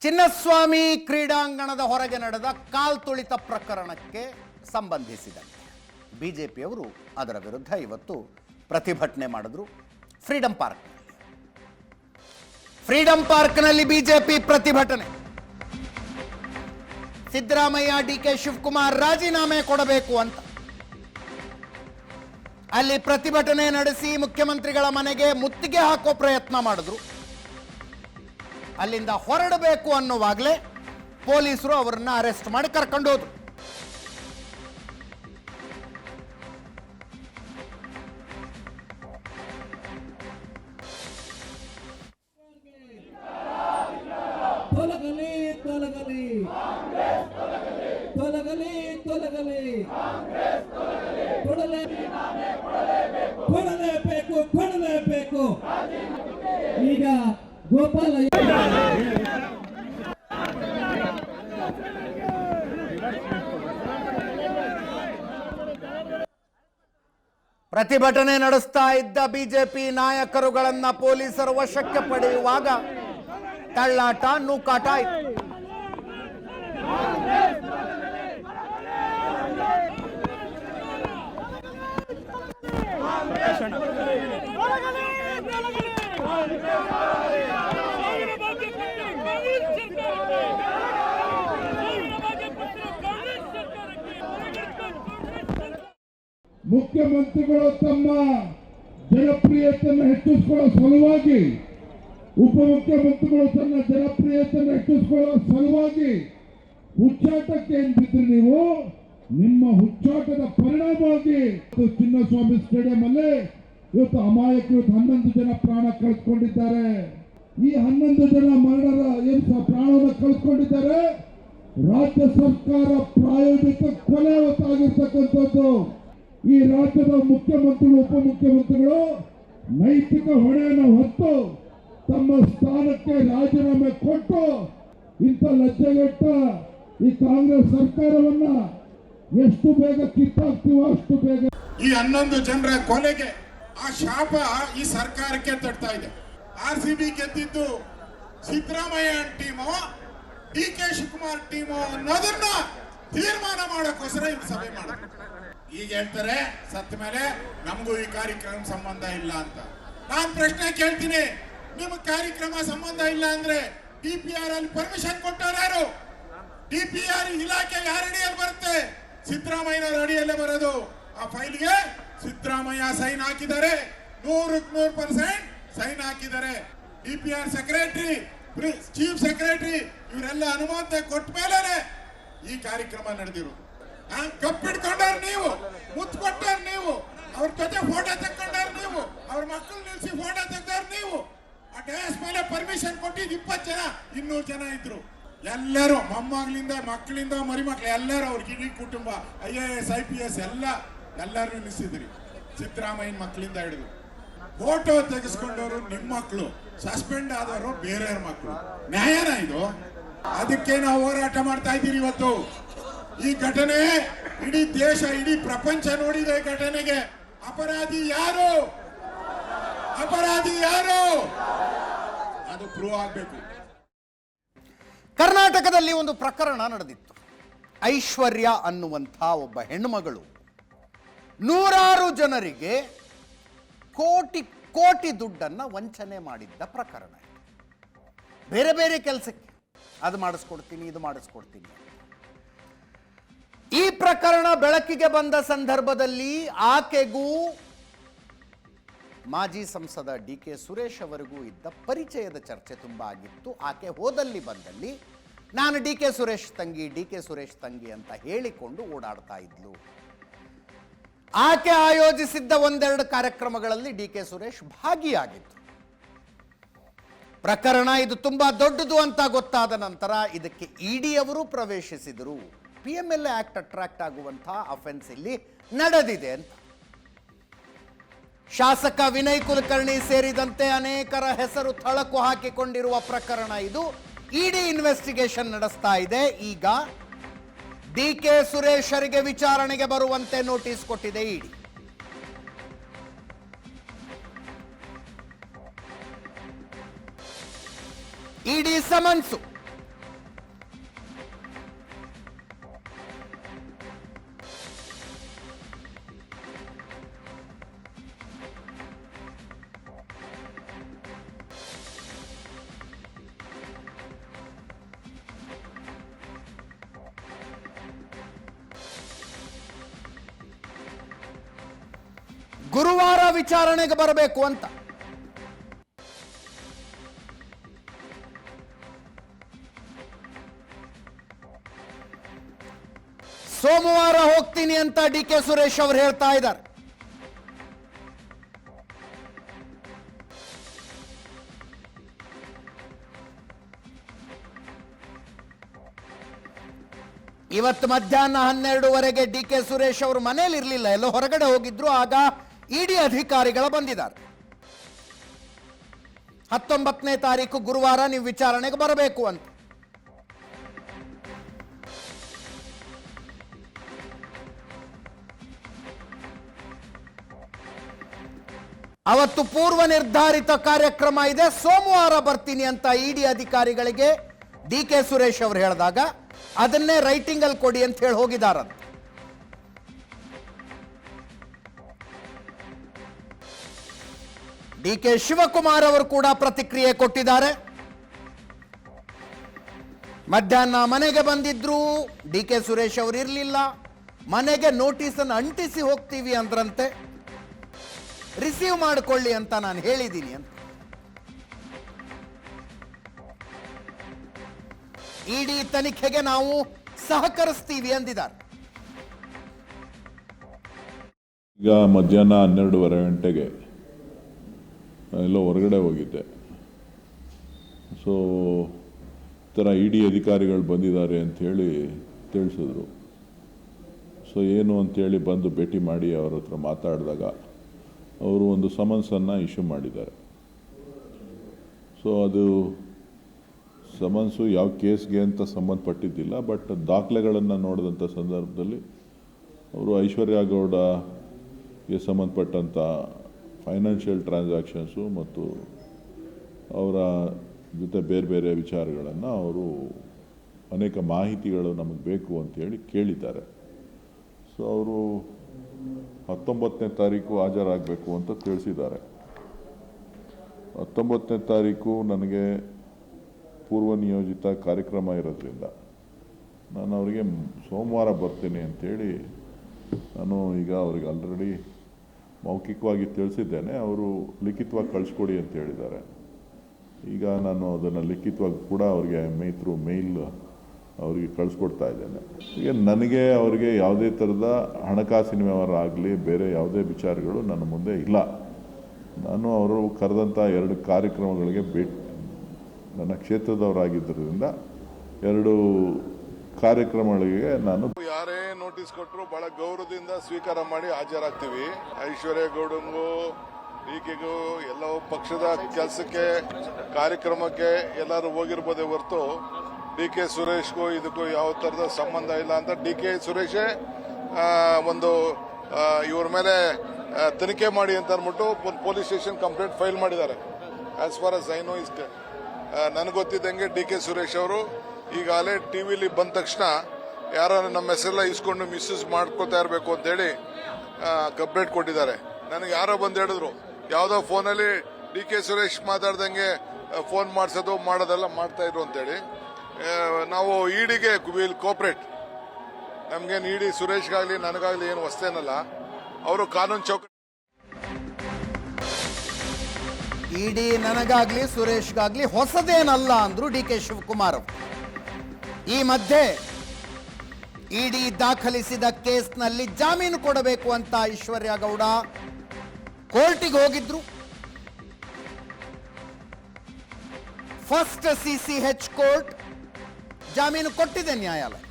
ಚಿನ್ನಸ್ವಾಮಿ ಕ್ರೀಡಾಂಗಣದ ಹೊರಗೆ ನಡೆದ ಕಾಲ್ತುಳಿತ ಪ್ರಕರಣಕ್ಕೆ ಸಂಬಂಧಿಸಿದಂತೆ BJPಯವರು ಅದರ ವಿರುದ್ಧ ಇವತ್ತು ಪ್ರತಿಭಟನೆ ಮಾಡಿದ್ರು. ಫ್ರೀಡಂ ಪಾರ್ಕ್ನಲ್ಲಿ BJP ಪ್ರತಿಭಟನೆ. ಸಿದ್ದರಾಮಯ್ಯ DK ಶಿವಕುಮಾರ್ ರಾಜೀನಾಮೆ ಕೊಡಬೇಕು ಅಂತ ಅಲ್ಲಿ ಪ್ರತಿಭಟನೆ ನಡೆಸಿ ಮುಖ್ಯಮಂತ್ರಿಗಳ ಮನೆಗೆ ಮುತ್ತಿಗೆ ಹಾಕೋ ಪ್ರಯತ್ನ ಮಾಡಿದ್ರು. ಅಲ್ಲಿಂದ ಹೊರಡಬೇಕು ಅನ್ನುವಾಗಲೇ ಪೊಲೀಸರು ಅವರನ್ನ ಅರೆಸ್ಟ್ ಮಾಡಿ ಕರ್ಕೊಂಡು ಹೋದ್ರು. ತೊಲಗಲಿ ತೊಲಗಲಿ ತೊಲಗಲಿ ಕೊಡಲೇಬೇಕು ಕೊಡಲೇಬೇಕು. ಈಗ ಗೋಪಾಲ ಪ್ರತಿಭಟನೆ ನಡೆಸ್ತಾ ಇದ್ದ ಬಿಜೆಪಿ ನಾಯಕರುಗಳನ್ನ ಪೊಲೀಸರು ವಶಕ್ಕೆ ಪಡೆಯುವಾಗ ತಳ್ಳಾಟ ನೂಕಾಟ ಆಯಿತು. ಮುಖ್ಯಮಂತ್ರಿಗಳು ತಮ್ಮ ಜನಪ್ರಿಯತೆಯನ್ನು ಹೆಚ್ಚಿಸಿಕೊಳ್ಳುವ ಸಲುವಾಗಿ, ಉಪಮುಖ್ಯಮಂತ್ರಿಗಳು ತನ್ನ ಜನಪ್ರಿಯತೆಯನ್ನು ಹೆಚ್ಚಿಸಿಕೊಳ್ಳುವ ಸಲುವಾಗಿ ಹುಚ್ಚಾಟಕ್ಕೆ ಏನ್ ಬಿದ್ರಿ ನೀವು? ನಿಮ್ಮ ಹುಚ್ಚಾಟದ ಪರಿಣಾಮವಾಗಿ ಚಿನ್ನಸ್ವಾಮಿ ಸ್ಟೇಡಿಯಂ ಅಲ್ಲಿ ಇವತ್ತು ಅಮಾಯಕರು 11 ಜನ ಪ್ರಾಣ ಕಳೆದುಕೊಂಡಿದ್ದಾರೆ. ಈ 11 ಜನ ಪ್ರಾಣವನ್ನು ಕಳೆದುಕೊಂಡಿದ್ದಾರೆ. ರಾಜ್ಯ ಸರ್ಕಾರ ಪ್ರಾಯೋಜಿತ ಕೊಲೆ ಹೊತ್ತಾಗಿರ್ತಕ್ಕಂಥದ್ದು. ಈ ರಾಜ್ಯದ ಮುಖ್ಯಮಂತ್ರಿಗಳು ಉಪಮುಖ್ಯಮಂತ್ರಿಗಳು ನೈತಿಕ ಹೊಣೆಯನ್ನು ಹೊತ್ತು ತಮ್ಮ ಸ್ಥಾನಕ್ಕೆ ರಾಜೀನಾಮೆ ಕೊಟ್ಟು ಇಂಥ ಲಜ್ಜೆಗೆಟ್ಟ ಈ ಕಾಂಗ್ರೆಸ್ ಸರ್ಕಾರವನ್ನ ಎಷ್ಟು ಬೇಗ ಕಿತ್ತಾಕ್ತೀವೋ ಅಷ್ಟು ಬೇಗ. ಈ 11 ಜನರ ಕೊಲೆಗೆ ಆ ಶಾಪ ಈ ಸರ್ಕಾರಕ್ಕೆ ತಡ್ತಾ ಇದೆ. RCB ಗೆದ್ದಿದ್ದು ಸಿದ್ದರಾಮಯ್ಯ ಟೀಮೋ DK ಶಿವಕುಮಾರ್ ಟೀಮೋ ಅನ್ನೋದನ್ನ ತೀರ್ಮಾನ ಮಾಡೋಕ್ಕೋಸ್ಕರ ಈ ಸಭೆ ಮಾಡೋದು. ಈಗ ಹೇಳ್ತಾರೆ ಸತ್ತ ಮೇಲೆ ನಮಗೂ ಈ ಕಾರ್ಯಕ್ರಮ ಸಂಬಂಧ ಇಲ್ಲ ಅಂತ. ನಾನು ಪ್ರಶ್ನೆ ಕೇಳ್ತೀನಿ, ನಿಮಗೆ ಕಾರ್ಯಕ್ರಮ ಸಂಬಂಧ ಇಲ್ಲ ಅಂದ್ರೆ DPR ಅಲ್ಲಿ ಪರ್ಮಿಷನ್ ಕೊಟ್ಟವ್ರು ಯಾರು? DPR ಇಲಾಖೆ ಯಾರ ಅಡಿಯಲ್ಲಿ ಬರುತ್ತೆ? ಸಿದ್ದರಾಮಯ್ಯನವರ ಅಡಿಯಲ್ಲೇ ಬರೋದು. ಆ ಫೈಲ್ಗೆ ಸಿದ್ದರಾಮಯ್ಯ ಸೈನ್ ಹಾಕಿದ್ದಾರೆ, 100% ಸೈನ್ ಹಾಕಿದ್ದಾರೆ. DPR ಸೆಕ್ರೆಟರಿ, ಚೀಫ್ ಸೆಕ್ರೆಟರಿ ಇವರೆಲ್ಲ ಅನುಮೋದನೆ ಕೊಟ್ಟ ಮೇಲೆ ಈ ಕಾರ್ಯಕ್ರಮ ನಡೆದಿರೋದು. ಕಪ್ಪಿಡ್ಕೊಂಡಾರ ನೀವು, ಮುತ್ತು ಕೊಟ್ಟಾರ ನೀವು, ಅವ್ರ ಜೊತೆ ಫೋಟೋ ತಕ್ಕೊಂಡಾರ ನೀವು, ಅವ್ರ ಮಕ್ಕಳು ನಿಲ್ಸಿ ಫೋಟೋ ತೆಗ್ದಾರ ನೀವು. ಆ ಡೇಸ್ ಮೇಲೆ ಪರ್ಮಿಷನ್ ಕೊಟ್ಟಿದ್ದು 20 ಜನ, 200 ಜನ ಇದ್ರು. ಎಲ್ಲರೂ ಮೊಮ್ಮಗಳಿಂದ ಮಕ್ಕಳಿಂದ ಮರಿಮಕ್ಳು ಎಲ್ಲರೂ ಅವ್ರಿಗೆ ಇಡೀ ಕುಟುಂಬ IAS IPS ಎಲ್ಲರೂ ನಿಲ್ಲಿಸಿದ್ರಿ. ಸಿದ್ದರಾಮಯ್ಯನ ಮಕ್ಕಳಿಂದ ಹಿಡಿದು ಫೋಟೋ ತೆಗೆಸ್ಕೊಂಡವರು ನಿಮ್ಮ ಮಕ್ಕಳು, ಸಸ್ಪೆಂಡ್ ಆದವರು ಬೇರೆಯವ್ರ ಮಕ್ಕಳು. ನ್ಯಾಯನ ಇದು? ಅದಕ್ಕೆ ನಾವು ಹೋರಾಟ ಮಾಡ್ತಾ ಇದ್ದೀರಿ ಇವತ್ತು. ಈ ಘಟನೆ ಇಡೀ ದೇಶ, ಇಡೀ ಪ್ರಪಂಚ ನೋಡಿದೆ. ಘಟನೆಗೆ ಅಪರಾಧಿ ಯಾರು? ಅಪರಾಧಿ ಯಾರು? ಅದು ಪ್ರೂವ್ ಆಗಬೇಕು. ಕರ್ನಾಟಕದಲ್ಲಿ ಒಂದು ಪ್ರಕರಣ ನಡೆದಿತ್ತು. ಐಶ್ವರ್ಯ ಅನ್ನುವಂಥ ಒಬ್ಬ ಹೆಣ್ಣುಮಗಳು ನೂರಾರು ಜನರಿಗೆ ಕೋಟಿ ಕೋಟಿ ದುಡ್ಡನ್ನು ವಂಚನೆ ಮಾಡಿದ್ದ ಪ್ರಕರಣ. ಬೇರೆ ಬೇರೆ ಕೆಲಸಕ್ಕೆ ಅದು ಮಾಡಿಸ್ಕೊಡ್ತೀನಿ, ಇದು ಮಾಡಿಸ್ಕೊಡ್ತೀನಿ. ಈ ಪ್ರಕರಣ ಬೆಳಕಿಗೆ ಬಂದ ಸಂದರ್ಭದಲ್ಲಿ ಆಕೆಗೂ ಮಾಜಿ ಸಂಸದ DK ಸುರೇಶ್ ಅವರಿಗೂ ಇದ್ದ ಪರಿಚಯದ ಚರ್ಚೆ ತುಂಬ ಆಗಿತ್ತು. ಆಕೆ ಹೋದಲ್ಲಿ ಬಂದಲ್ಲಿ ನಾನು DK ಸುರೇಶ್ ತಂಗಿ ಅಂತ ಹೇಳಿಕೊಂಡು ಓಡಾಡ್ತಾ ಇದ್ಲು. ಆಕೆ ಆಯೋಜಿಸಿದ್ದ ಒಂದೆರಡು ಕಾರ್ಯಕ್ರಮಗಳಲ್ಲಿ DK ಸುರೇಶ್ ಭಾಗಿಯಾಗಿತ್ತು. ಪ್ರಕರಣ ಇದು ತುಂಬಾ ದೊಡ್ಡದು ಅಂತ ಗೊತ್ತಾದ ನಂತರ ಇದಕ್ಕೆ ED ಅವರು ಪ್ರವೇಶಿಸಿದರು. PMLA ಆಕ್ಟ್ ಅಟ್ರಾಕ್ಟ್ ಆಗುವಂತಹ ಅಫೆನ್ಸ್ ಇಲ್ಲಿ ನಡೆದಿದೆ ಅಂತ. ಶಾಸಕ ವಿನಯ್ ಕುಲಕರ್ಣಿ ಸೇರಿದಂತೆ ಅನೇಕರ ಹೆಸರು ಥಳಕು ಹಾಕಿಕೊಂಡಿರುವ ಪ್ರಕರಣ ಇದು. ED ಇನ್ವೆಸ್ಟಿಗೇಷನ್ ನಡೆಸ್ತಾ ಇದೆ. ಈಗ DK ಸುರೇಶರಿಗೆ ವಿಚಾರಣೆಗೆ ಬರುವಂತೆ ನೋಟಿಸ್ ಕೊಟ್ಟಿದೆ ED. ED ಸಮನ್ಸು ಗುರುವಾರ ವಿಚಾರಣೆಗೆ ಬರಬೇಕು ಅಂತ. ಸೋಮವಾರ ಹೋಗ್ತೀನಿ ಅಂತ DK ಸುರೇಶ್ ಅವರು ಹೇಳ್ತಾ ಇದ್ದಾರೆ. ಇವತ್ತು ಮಧ್ಯಾಹ್ನ 12:30 ಡಿ ಕೆ ಸುರೇಶ್ ಅವರು ಮನೇಲಿ ಇರಲಿಲ್ಲ, ಎಲ್ಲೋ ಹೊರಗಡೆ ಹೋಗಿದ್ರು. ಆಗ ಇಡಿ ಅಧಿಕಾರಿಗಳು ಬಂದಿದ್ದಾರೆ. 19ನೇ ತಾರೀಕು ಗುರುವಾರ ನೀವು ವಿಚಾರಣೆಗೆ ಬರಬೇಕು ಅಂತ. ಅವತ್ತು ಪೂರ್ವ ನಿರ್ಧಾರಿತ ಕಾರ್ಯಕ್ರಮ ಇದೆ, ಸೋಮವಾರ ಬರ್ತೀನಿ ಅಂತ ಇಡಿ ಅಧಿಕಾರಿಗಳಿಗೆ ಡಿ ಕೆ ಸುರೇಶ್ ಅವರು ಹೇಳಿದಾಗ ಅದನ್ನೇ ರೈಟಿಂಗ್ ಅಲ್ಲಿ ಕೊಡಿ ಅಂತ ಹೇಳಿ ಹೋಗಿದಾರಂತ. ಡಿ ಕೆ ಶಿವಕುಮಾರ್ ಅವರು ಕೂಡ ಪ್ರತಿಕ್ರಿಯೆ ಕೊಟ್ಟಿದ್ದಾರೆ. ಮಧ್ಯಾಹ್ನ ಮನೆಗೆ ಬಂದಿದ್ರು, ಡಿ ಕೆ ಸುರೇಶ್ ಅವರು ಇರಲಿಲ್ಲ. ಮನೆಗೆ ನೋಟಿಸ್ ಅನ್ನು ಅಂಟಿಸಿ ಹೋಗ್ತೀವಿ ಅಂದ್ರಂತೆ, ರಿಸೀವ್ ಮಾಡಿಕೊಳ್ಳಿ ಅಂತ ನಾನು ಹೇಳಿದ್ದೀನಿ ಅಂತ. ಇಡಿ ತನಿಖೆಗೆ ನಾವು ಸಹಕರಿಸ್ತೀವಿ ಅಂದಿದ್ದಾರೆ. ಈಗ ಮಧ್ಯಾಹ್ನ 12:30 ಗಂಟೆಗೆ ಎಲ್ಲೋ ಹೊರಗಡೆ ಹೋಗಿದ್ದೆ. ಸೊ ಈ ಥರ ಇಡಿ ಅಧಿಕಾರಿಗಳು ಬಂದಿದ್ದಾರೆ ಅಂಥೇಳಿ ತಿಳಿಸಿದ್ರು. ಸೊ ಏನು ಅಂಥೇಳಿ ಬಂದು ಭೇಟಿ ಮಾಡಿ ಅವ್ರ ಹತ್ರ ಮಾತಾಡಿದಾಗ ಅವರು ಒಂದು ಸಮನ್ಸನ್ನು ಇಶ್ಯೂ ಮಾಡಿದ್ದಾರೆ. ಸೊ ಅದು ಸಮನ್ಸು ಯಾವ ಕೇಸ್ಗೆ ಅಂತ ಸಂಬಂಧಪಟ್ಟಿದ್ದಿಲ್ಲ, ಬಟ್ ದಾಖಲೆಗಳನ್ನು ನೋಡಿದಂಥ ಸಂದರ್ಭದಲ್ಲಿ ಅವರು ಐಶ್ವರ್ಯ ಗೌಡಗೆ ಸಂಬಂಧಪಟ್ಟಂಥ ಫೈನಾನ್ಷಿಯಲ್ ಟ್ರಾನ್ಸಾಕ್ಷನ್ಸು ಮತ್ತು ಅವರ ಜೊತೆ ಬೇರೆ ಬೇರೆ ವಿಚಾರಗಳನ್ನು ಅವರು ಅನೇಕ ಮಾಹಿತಿಗಳು ನಮಗೆ ಬೇಕು ಅಂಥೇಳಿ ಕೇಳಿದ್ದಾರೆ. ಸೊ ಅವರು 19ನೇ ತಾರೀಕು ಹಾಜರಾಗಬೇಕು ಅಂತ ತಿಳಿಸಿದ್ದಾರೆ. 19ನೇ ತಾರೀಕು ನನಗೆ ಪೂರ್ವ ನಿಯೋಜಿತ ಕಾರ್ಯಕ್ರಮ ಇರೋದ್ರಿಂದ ನಾನು ಅವರಿಗೆ ಸೋಮವಾರ ಬರ್ತೀನಿ ಅಂಥೇಳಿ ನಾನು ಈಗ ಅವ್ರಿಗೆ ಆಲ್ರೆಡಿ ಮೌಖಿಕವಾಗಿ ತಿಳಿಸಿದ್ದೇನೆ. ಅವರು ಲಿಖಿತವಾಗಿ ಕಳಿಸ್ಕೊಡಿ ಅಂತ ಹೇಳಿದ್ದಾರೆ. ಈಗ ನಾನು ಅದನ್ನು ಲಿಖಿತವಾಗಿ ಕೂಡ ಅವರಿಗೆ ಮೇಲ್ ಅವರಿಗೆ ಕಳಿಸ್ಕೊಡ್ತಾ ಇದ್ದೇನೆ. ಈಗ ನನಗೆ ಅವರಿಗೆ ಯಾವುದೇ ಥರದ ಹಣಕಾಸಿನ ವ್ಯವಹಾರ ಆಗಲಿ ಬೇರೆ ಯಾವುದೇ ವಿಚಾರಗಳು ನನ್ನ ಮುಂದೆ ಇಲ್ಲ. ನಾನು ಅವರು ಕರೆದಂಥ 2 ಕಾರ್ಯಕ್ರಮಗಳಿಗೆ ನನ್ನ ಕ್ಷೇತ್ರದವರಾಗಿದ್ದರಿಂದ 2 ಕಾರ್ಯಕ್ರಮಗಳಿಗೆ ನಾನು ಯಾರೇ ನೋಟಿಸ್ ಕೊಟ್ಟರು ಬಹಳ ಗೌರವದಿಂದ ಸ್ವೀಕಾರ ಮಾಡಿ ಹಾಜರಾಗ್ತೀವಿ. ಐಶ್ವರ್ಯ ಗೌಡಂಗೂ ಡಿಕೆಗೂ ಎಲ್ಲ ಪಕ್ಷದ ಕೆಲಸಕ್ಕೆ ಕಾರ್ಯಕ್ರಮಕ್ಕೆ ಎಲ್ಲರೂ ಹೋಗಿರ್ಬೋದೇ ಹೊರತು ಡಿ ಕೆ ಸುರೇಶ್ಗೂ ಇದಕ್ಕೂ ಯಾವ ಥರದ ಸಂಬಂಧ ಇಲ್ಲ ಅಂತ ಡಿ ಕೆ ಸುರೇಶೇ ಒಂದು ಇವ್ರ ಮೇಲೆ ತನಿಖೆ ಮಾಡಿ ಅಂತ ಅಂದ್ಬಿಟ್ಟು ಒಂದು ಪೊಲೀಸ್ ಸ್ಟೇಷನ್ ಕಂಪ್ಲೇಂಟ್ ಫೈಲ್ ಮಾಡಿದ್ದಾರೆ. As for us I know is ನನಗೆ ಗೊತ್ತಿದ್ದಂಗೆ ಡಿ ಕೆ ಸುರೇಶ್ ಅವರು ಈಗಾಗಲೇ ಟಿವಿಲಿ ಬಂದ ತಕ್ಷಣ ಯಾರು ನಮ್ಮ ಹೆಸರೆಲ್ಲ ಇಸ್ಕೊಂಡು ಮಿಸ್ಯೂಸ್ ಮಾಡ್ಕೋತಾ ಇರಬೇಕು ಅಂತೇಳಿ ಕಂಪ್ಲೇಂಟ್ ಕೊಟ್ಟಿದ್ದಾರೆ. ನನಗೆ ಯಾರೋ ಬಂದು ಹೇಳಿದ್ರು ಯಾವುದೋ ಫೋನಲ್ಲಿ ಡಿ ಕೆ ಸುರೇಶ್ ಮಾತಾಡ್ದಂಗೆ ಫೋನ್ ಮಾಡಿಸೋದು ಮಾಡೋದೆಲ್ಲ ಮಾಡ್ತಾ ಇದ್ರು ಅಂತೇಳಿ. ನಾವು ಇಡಿಗೆ ವಿಲ್ ಕೋಪರೇಟ್. ನಮ್ಗೇನು ಇಡಿ ಸುರೇಶ್ಗಾಗಲಿ ನನಗಾಗಲಿ ಏನು ಹೊಸ್ತೇನಲ್ಲ. ಅವರು ಕಾನೂನು ಚೌಕಟ್ಟು ಇಡಿ ನನಗಾಗ್ಲಿ ಸುರೇಶ್ಗಾಗ್ಲಿ ಹೊಸದೇನಲ್ಲ ಅಂದ್ರು ಡಿ ಕೆ ಶಿವಕುಮಾರ್. ಈ ಮಧ್ಯೆ ಇಡಿ ದಾಖಲಿಸಿದ ಕೇಸ್ನಲ್ಲಿ ಜಾಮೀನು ಕೊಡಬೇಕು ಅಂತ ಐಶ್ವರ್ಯ ಗೌಡ ಕೋರ್ಟಿಗೆ ಹೋಗಿದ್ರು. ಫಸ್ಟ್ ಸಿಸಿಎಚ್ ಕೋರ್ಟ್ ಜಾಮೀನು ಕೊಟ್ಟಿದೆ ನ್ಯಾಯಾಲಯ.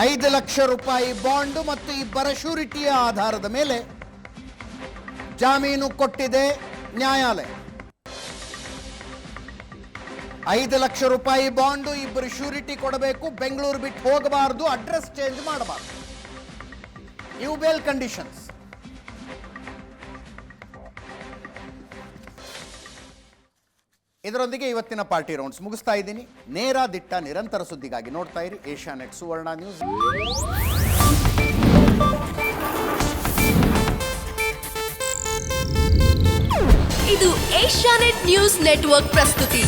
5 ಲಕ್ಷ ರೂಪಾಯಿ ಬಾಂಡ್ ಮತ್ತು ಇಬ್ಬರ ಶ್ಯೂರಿಟಿಯ ಆಧಾರದ ಮೇಲೆ ಜಾಮೀನು ಕೊಟ್ಟಿದೆ ನ್ಯಾಯಾಲಯ. 5 ಲಕ್ಷ ರೂಪಾಯಿ ಬಾಂಡ್, ಇಬ್ಬರು ಶ್ಯೂರಿಟಿ ಕೊಡಬೇಕು, ಬೆಂಗಳೂರು ಬಿಟ್ಟು ಹೋಗಬಾರದು, ಅಡ್ರೆಸ್ ಚೇಂಜ್ ಮಾಡಬಾರದು. ಇವು ಬೇಲ್ ಕಂಡೀಷನ್ಸ್. ಇದರೊಂದಿಗೆ ಇವತ್ತಿನ ಪಾರ್ಟಿ ರೌಂಡ್ಸ್ ಮುಗಿಸ್ತಾ ಇದ್ದೀನಿ. ನೇರ ದಿಟ್ಟ ನಿರಂತರ ಸುದ್ದಿಗಾಗಿ ನೋಡ್ತಾ ಇರಿ ಏಷ್ಯಾನೆಟ್ ಸುವರ್ಣ ನ್ಯೂಸ್. ಇದು ಏಷ್ಯಾನೆಟ್ ನ್ಯೂಸ್ ನೆಟ್ವರ್ಕ್ ಪ್ರಸ್ತುತಿ.